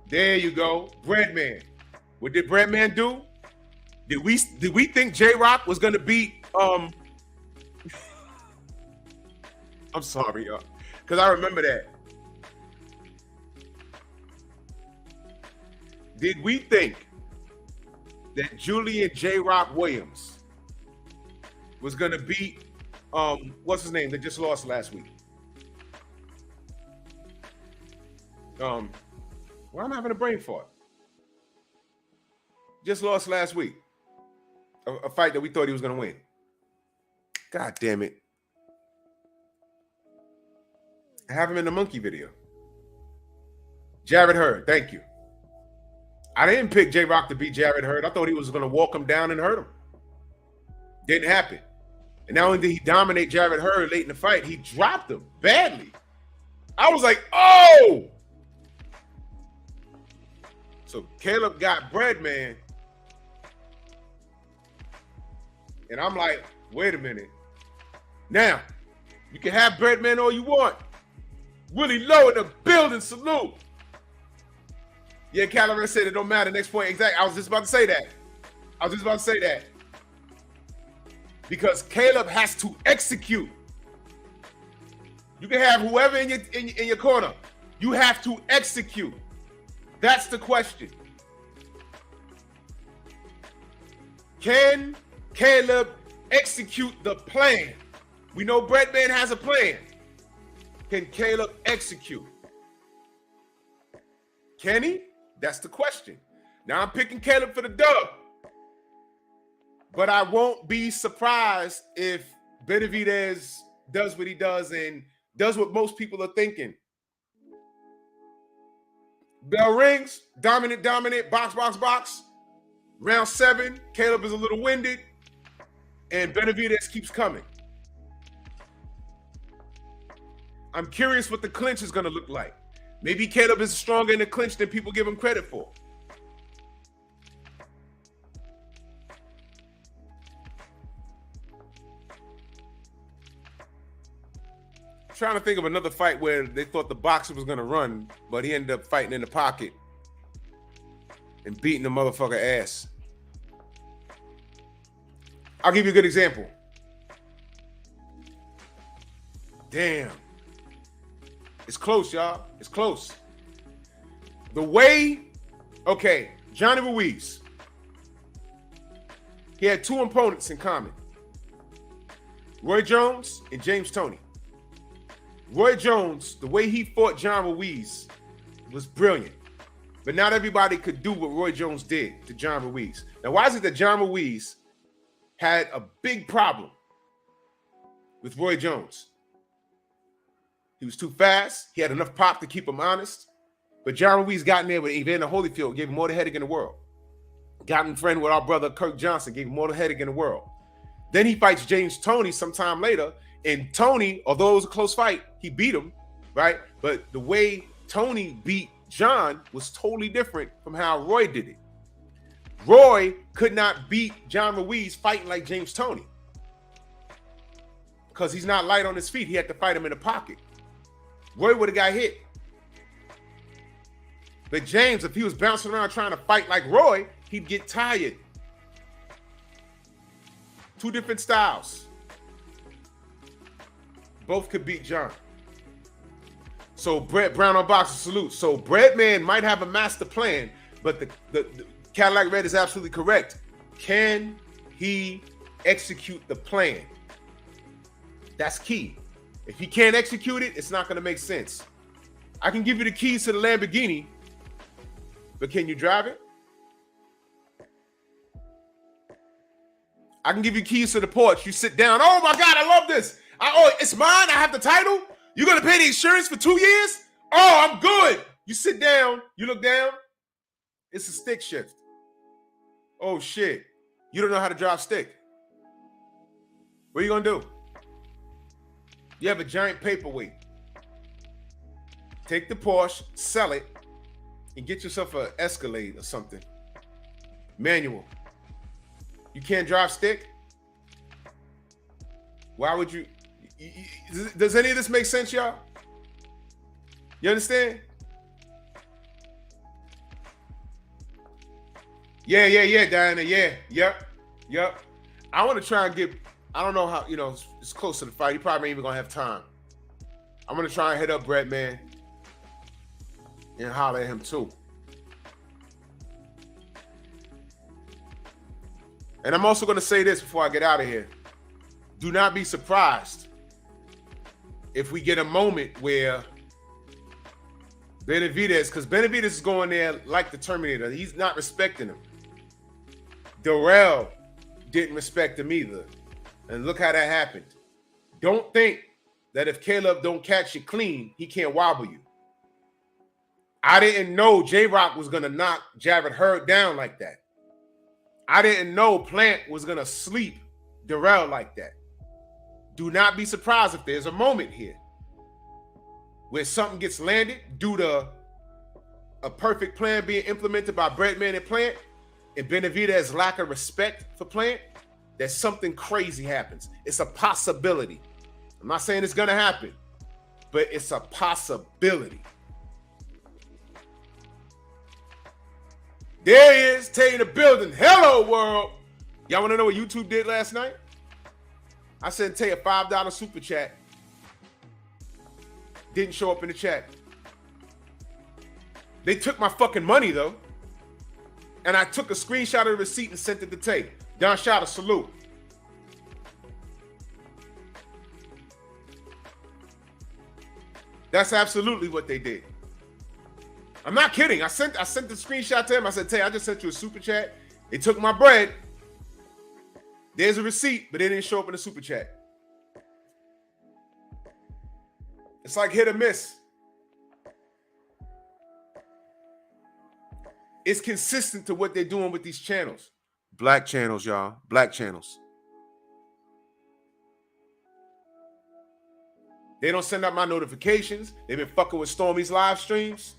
there you go, Breadman. What did Breadman do? Did we think J-Rock was gonna beat I'm sorry, y'all, because I remember that. Did we think that Julian J-Rock Williams was gonna beat what's his name that just lost last week? Well, I'm having a brain fart. Just lost last week. A fight that we thought he was gonna win. God damn it. I have him in the monkey video. Jared Hurd, thank you. I didn't pick J-Rock to beat Jared Hurd. I thought he was going to walk him down and hurt him. Didn't happen. And not only did he dominate Jared Hurd late in the fight, he dropped him badly. I was like, oh! So Caleb got Breadman. And I'm like, wait a minute. Now, you can have Breadman all you want. Willie Lowe in the building, salute. Yeah, Caliber said it don't matter. Next point, exactly. I was just about to say that. Because Caleb has to execute. You can have whoever in your corner. You have to execute. That's the question. Can Caleb execute the plan? We know Breadman has a plan. Can Caleb execute? Can he? That's the question. Now I'm picking Caleb for the dub. But I won't be surprised if Benavidez does what he does and does what most people are thinking. Bell rings, dominant, box. Round 7, Caleb is a little winded, and Benavidez keeps coming. I'm curious what the clinch is going to look like. Maybe Caleb is stronger in the clinch than people give him credit for. I'm trying to think of another fight where they thought the boxer was going to run, but he ended up fighting in the pocket and beating the motherfucker ass. I'll give you a good example. Damn. It's close, y'all. It's close. The way, okay, Johnny Ruiz. He had 2 opponents in common. Roy Jones and James Toney. Roy Jones, the way he fought John Ruiz was brilliant. But not everybody could do what Roy Jones did to John Ruiz. Now, why is it that John Ruiz had a big problem with Roy Jones? He was too fast. He had enough pop to keep him honest. But John Ruiz got in there with Evander Holyfield, gave him more the headache in the world. Got in friend with our brother Kirk Johnson, gave him more the headache in the world. Then he fights James Toney sometime later. And Toney, although it was a close fight, he beat him, right? But the way Toney beat John was totally different from how Roy did it. Roy could not beat John Ruiz fighting like James Toney because he's not light on his feet. He had to fight him in the pocket. Roy would have got hit. But James, if he was bouncing around trying to fight like Roy, he'd get tired. 2 different styles. Both could beat John. So Brett Brown on boxer salute. So Breadman might have a master plan, but the Cadillac Red is absolutely correct. Can he execute the plan? That's key. If he can't execute it, it's not going to make sense. I can give you the keys to the Lamborghini, but can you drive it? I can give you keys to the porch. You sit down. Oh my God, I love this. Oh, it's mine. I have the title. You're going to pay the insurance for 2 years? Oh, I'm good. You sit down. You look down. It's a stick shift. Oh, shit. You don't know how to drive stick. What are you going to do? You have a giant paperweight. Take the Porsche, sell it, and get yourself an Escalade or something. Manual. You can't drive stick? Why would you? Does any of this make sense, y'all? You understand? Yeah, Diana. Yeah, yep. I want to try and get, I don't know how, it's close to the fight. You probably ain't even going to have time. I'm going to try and hit up Brett, man, and holler at him too. And I'm also going to say this before I get out of here. Do not be surprised if we get a moment where Benavidez, because Benavidez is going there like the Terminator. He's not respecting him. Darrell didn't respect him either. And look how that happened. Don't think that if Caleb don't catch you clean, he can't wobble you. I didn't know J-Rock was going to knock Jared Hurd down like that. I didn't know Plant was going to sleep Darrell like that. Do not be surprised if there's a moment here where something gets landed due to a perfect plan being implemented by Breadman and Plant, and Benavidez's lack of respect for Plant, that something crazy happens. It's a possibility. I'm not saying it's going to happen, but it's a possibility. There he is, Tay in the building. Hello, world. Y'all want to know what YouTube did last night? I sent Tay a $5 super chat. Didn't show up in the chat. They took my fucking money, though. And I took a screenshot of the receipt and sent it to Tay. Don Shot, a salute. That's absolutely what they did. I'm not kidding. I sent the screenshot to him. I said, Tay, I just sent you a super chat. They took my bread. There's a receipt, but they didn't show up in the super chat. It's like hit or miss. It's consistent to what they're doing with these channels. Black channels, y'all. Black channels. They don't send out my notifications. They've been fucking with Stormy's live streams.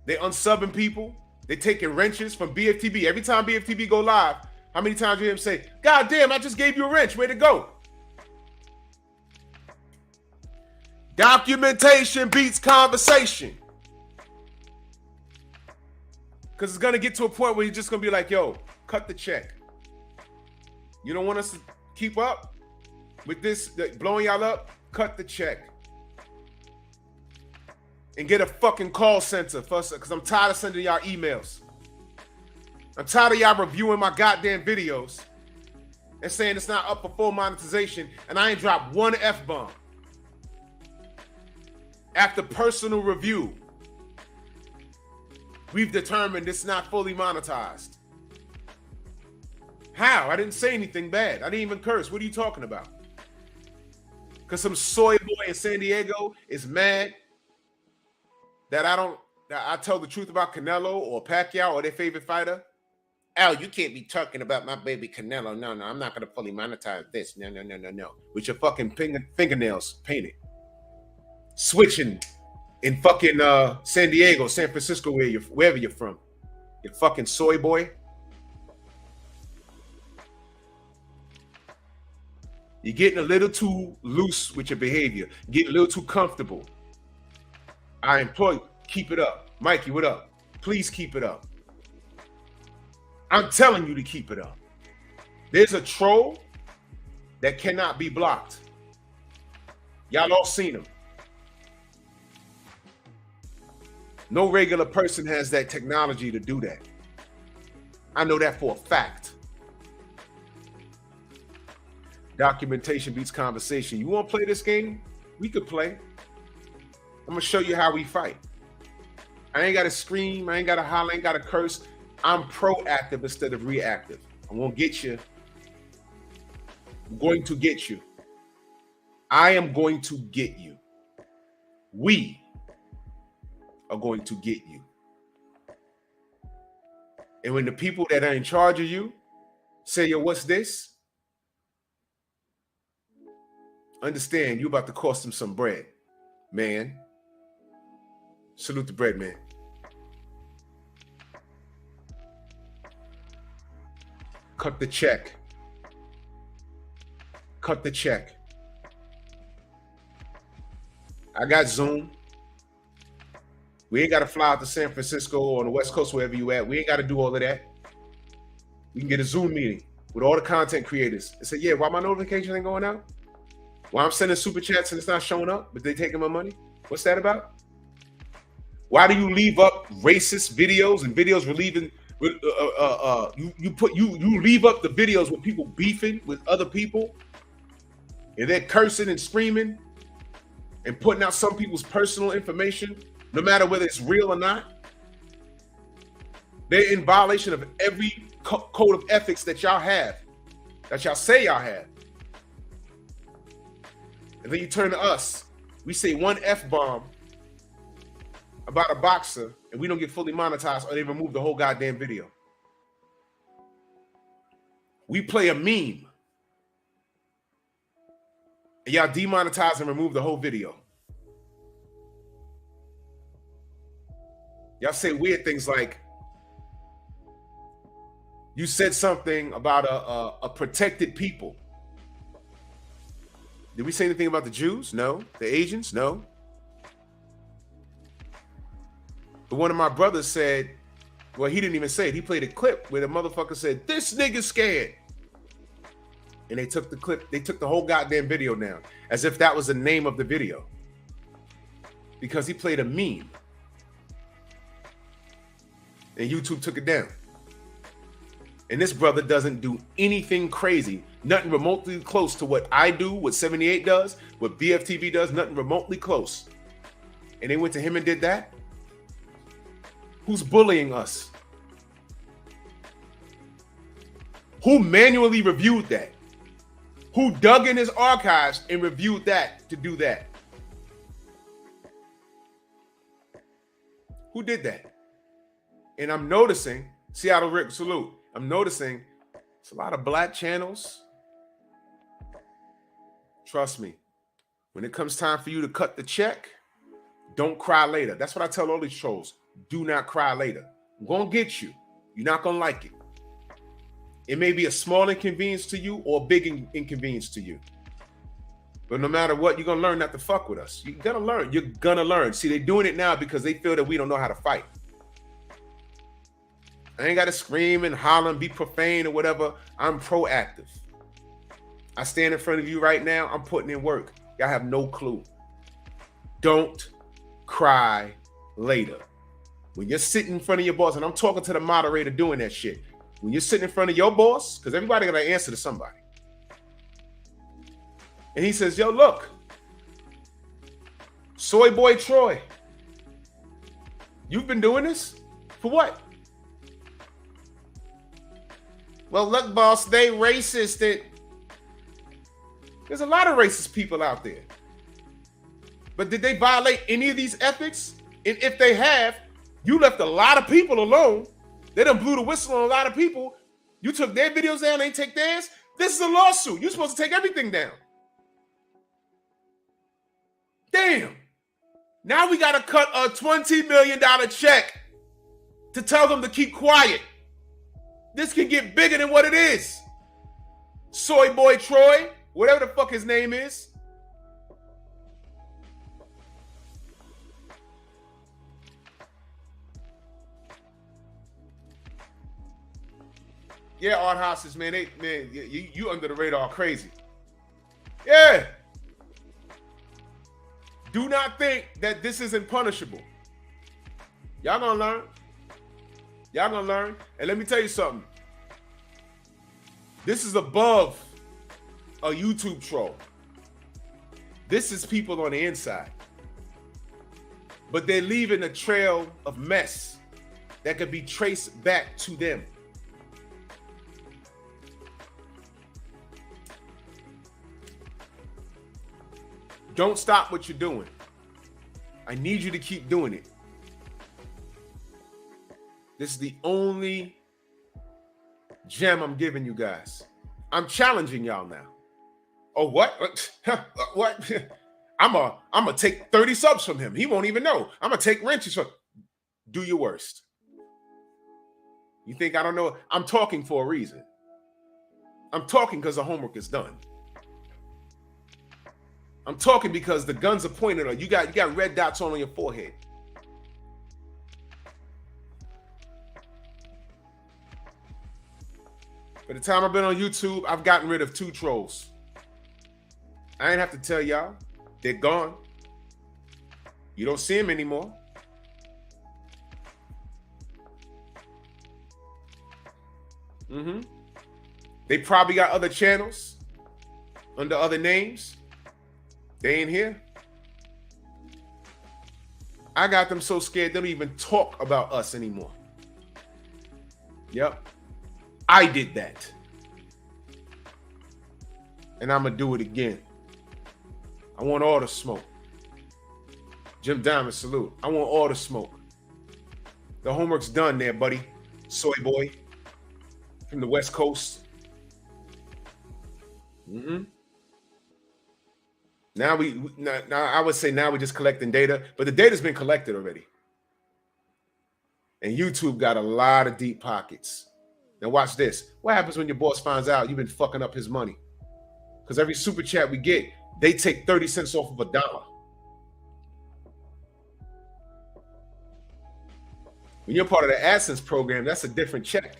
They unsubbing people. They taking wrenches from BFTB. Every time BFTB go live, how many times do you hear him say, God damn, I just gave you a wrench. Way to go. Documentation beats conversation. Because it's going to get to a point where you're just going to be like, yo, cut the check. You don't want us to keep up with this, blowing y'all up? Cut the check. And get a fucking call center first, because I'm tired of sending y'all emails. I'm tired of y'all reviewing my goddamn videos and saying it's not up for full monetization, and I ain't dropped one F-bomb. After personal review, we've determined it's not fully monetized. How? I didn't say anything bad. I didn't even curse. What are you talking about? Because some soy boy in San Diego is mad that I tell the truth about Canelo or Pacquiao or their favorite fighter. Al, you can't be talking about my baby Canelo. No, I'm not going to fully monetize this. No. With your fucking fingernails painted. Switching in fucking San Diego, San Francisco, wherever you're from. You fucking soy boy. You're getting a little too loose with your behavior. Getting a little too comfortable. I implore you, keep it up. Mikey, what up? Please keep it up. I'm telling you to keep it up. There's a troll that cannot be blocked. Y'all all seen him. No regular person has that technology to do that. I know that for a fact. Documentation beats conversation. You want to play this game? We could play. I'm going to show you how we fight. I ain't got to scream. I ain't got to holler. I ain't got to curse. I'm proactive instead of reactive. I'm going to get you. I'm going to get you. I am going to get you. We are going to get you. And when the people that are in charge of you say, yo, what's this? Understand you're about to cost them some bread, man. Salute the bread, man. Cut the check. Cut the check. I got Zoom. We ain't got to fly out to San Francisco or on the West Coast, wherever you at. We ain't got to do all of that. We can get a Zoom meeting with all the content creators and say, yeah, why my notifications ain't going out? Why I'm sending super chats and it's not showing up, but they taking my money? What's that about? Why do you leave up racist videos and videos relieving? You leave up the videos with people beefing with other people, and they're cursing and screaming and putting out some people's personal information, no matter whether it's real or not. They're in violation of every code of ethics that y'all have, that y'all say y'all have. And then you turn to us. We say one F-bomb about a boxer, and we don't get fully monetized, or they remove the whole goddamn video. We play a meme, and y'all demonetize and remove the whole video. Y'all say weird things like, you said something about a protected people. Did we say anything about the Jews? No. The Asians? No. But one of my brothers said, well, he didn't even say it. He played a clip where the motherfucker said, this nigga's scared. And they took the clip, they took the whole goddamn video down, as if that was the name of the video. Because he played a meme. And YouTube took it down. And this brother doesn't do anything crazy, nothing remotely close to what I do, what 78 does, what BFTV does, nothing remotely close. And they went to him and did that? Who's bullying us? Who manually reviewed that? Who dug in his archives and reviewed that to do that? Who did that? And I'm noticing, Seattle Rick, salute. I'm noticing it's a lot of black channels. Trust me, when it comes time for you to cut the check, don't cry later. That's what I tell all these trolls. Do not cry later. I'm going to get you. You're not going to like it. It may be a small inconvenience to you or a big inconvenience to you. But no matter what, you're going to learn not to fuck with us. You're going to learn. You're going to learn. See, they're doing it now because they feel that we don't know how to fight. I ain't got to scream and holler and be profane or whatever. I'm proactive. I stand in front of you right now. I'm putting in work. Y'all have no clue. Don't cry later. When you're sitting in front of your boss, and I'm talking to the moderator doing that shit. When you're sitting in front of your boss, because everybody got to answer to somebody. And he says, yo, look. Soy boy Troy. You've been doing this? For what? Well, look, boss, they racist. There's a lot of racist people out there. But did they violate any of these ethics? And if they have, you left a lot of people alone. They done blew the whistle on a lot of people. You took their videos down, they take theirs. This is a lawsuit. You're supposed to take everything down. Damn. Now we got to cut a $20 million check to tell them to keep quiet. This can get bigger than what it is. Soy boy Troy, whatever the fuck his name is. Yeah, art houses, man. You under the radar crazy. Yeah. Do not think that this isn't punishable. Y'all gonna learn. Y'all gonna learn. And let me tell you something. This is above a YouTube troll. This is people on the inside. But they're leaving a trail of mess that could be traced back to them. Don't stop what you're doing. I need you to keep doing it. This is the only gem I'm giving you guys. I'm challenging y'all now. Oh, what? What? I'm gonna take 30 subs from him. He won't even know. I'm gonna take wrenches from. Do your worst. You think I don't know? I'm talking for a reason. I'm talking because the homework is done. I'm talking because the guns are pointed on you. Got red dots on your forehead. By the time I've been on YouTube, I've gotten rid of 2 trolls. I ain't have to tell y'all. They're gone. You don't see them anymore. They probably got other channels under other names. They ain't here. I got them so scared they don't even talk about us anymore. Yep. I did that. And I'm going to do it again. I want all the smoke. Jim Diamond, salute. I want all the smoke. The homework's done there, buddy. Soy boy from the West Coast. Now I would say now we're just collecting data, but the data's been collected already. And YouTube got a lot of deep pockets. Now watch this. What happens when your boss finds out you've been fucking up his money? Because every super chat we get, they take 30 cents off of $1. When you're part of the AdSense program, that's a different check.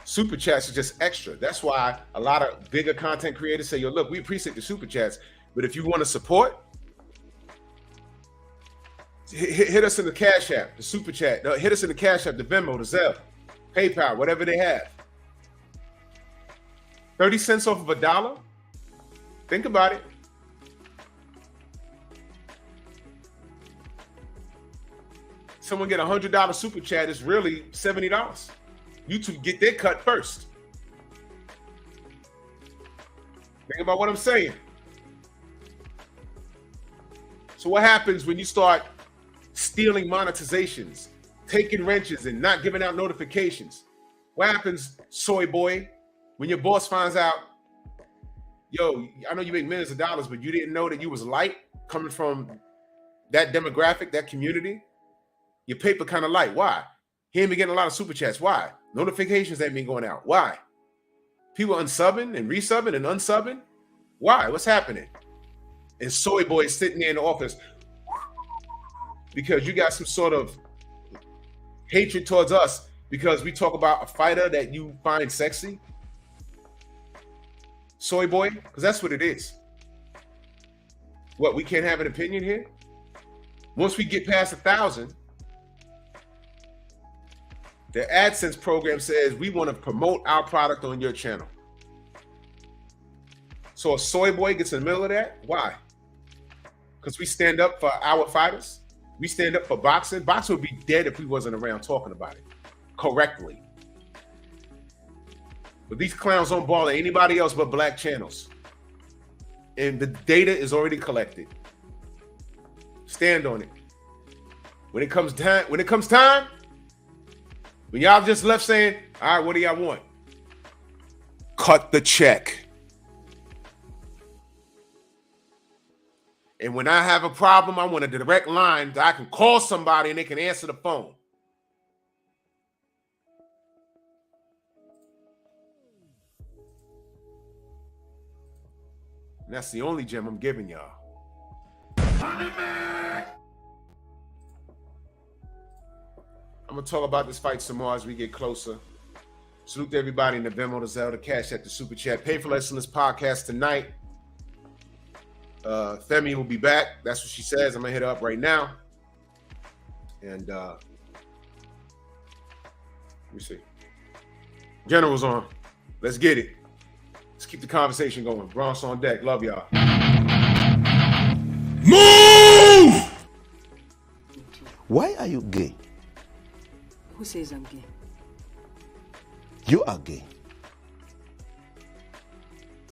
Super chats are just extra. That's why a lot of bigger content creators say, yo, look, we appreciate the super chats, but if you want to support, hit us in the Cash App, the super chat. No, hit us in the Cash App, the Venmo, the Zelle, PayPal, whatever they have. 30 cents off of $1? Think about it. Someone get a $100 super chat, it's really $70. YouTube get their cut first. Think about what I'm saying. So what happens when you start stealing monetizations, taking wrenches and not giving out notifications? What happens, soy boy, when your boss finds out, yo, I know you make millions of dollars, but you didn't know that you was light coming from that demographic, that community? Your paper kind of light. Why? He ain't been getting a lot of super chats. Why? Notifications ain't been going out. Why? People unsubbing and resubbing and unsubbing. Why? What's happening? And soy boy is sitting there in the office because you got some sort of hatred towards us because we talk about a fighter that you find sexy. Soy boy, because that's what it is. What, we can't have an opinion here? Once we get past 1,000, the AdSense program says we want to promote our product on your channel. So a soy boy gets in the middle of that. Why? Because we stand up for our fighters. We stand up for boxing. Boxing would be dead if we wasn't around talking about it correctly. But these clowns don't bother anybody else but black channels. And the data is already collected. Stand on it. When it comes time, when y'all just left saying, all right, what do y'all want? Cut the check. And when I have a problem, I want a direct line that I can call somebody and they can answer the phone. And that's the only gem I'm giving y'all. I'm going to talk about this fight some more as we get closer. Salute to everybody in the Venmo, the Zelle, the Cash App, the Super Chat. Pay for listening to this podcast tonight. Femi will be back. That's what she says. I'm going to hit her up right now. And let me see. General's on. Let's get it. Let's keep the conversation going. Bronx on deck. Love y'all. Move! Why are you gay? Who says I'm gay? You are gay.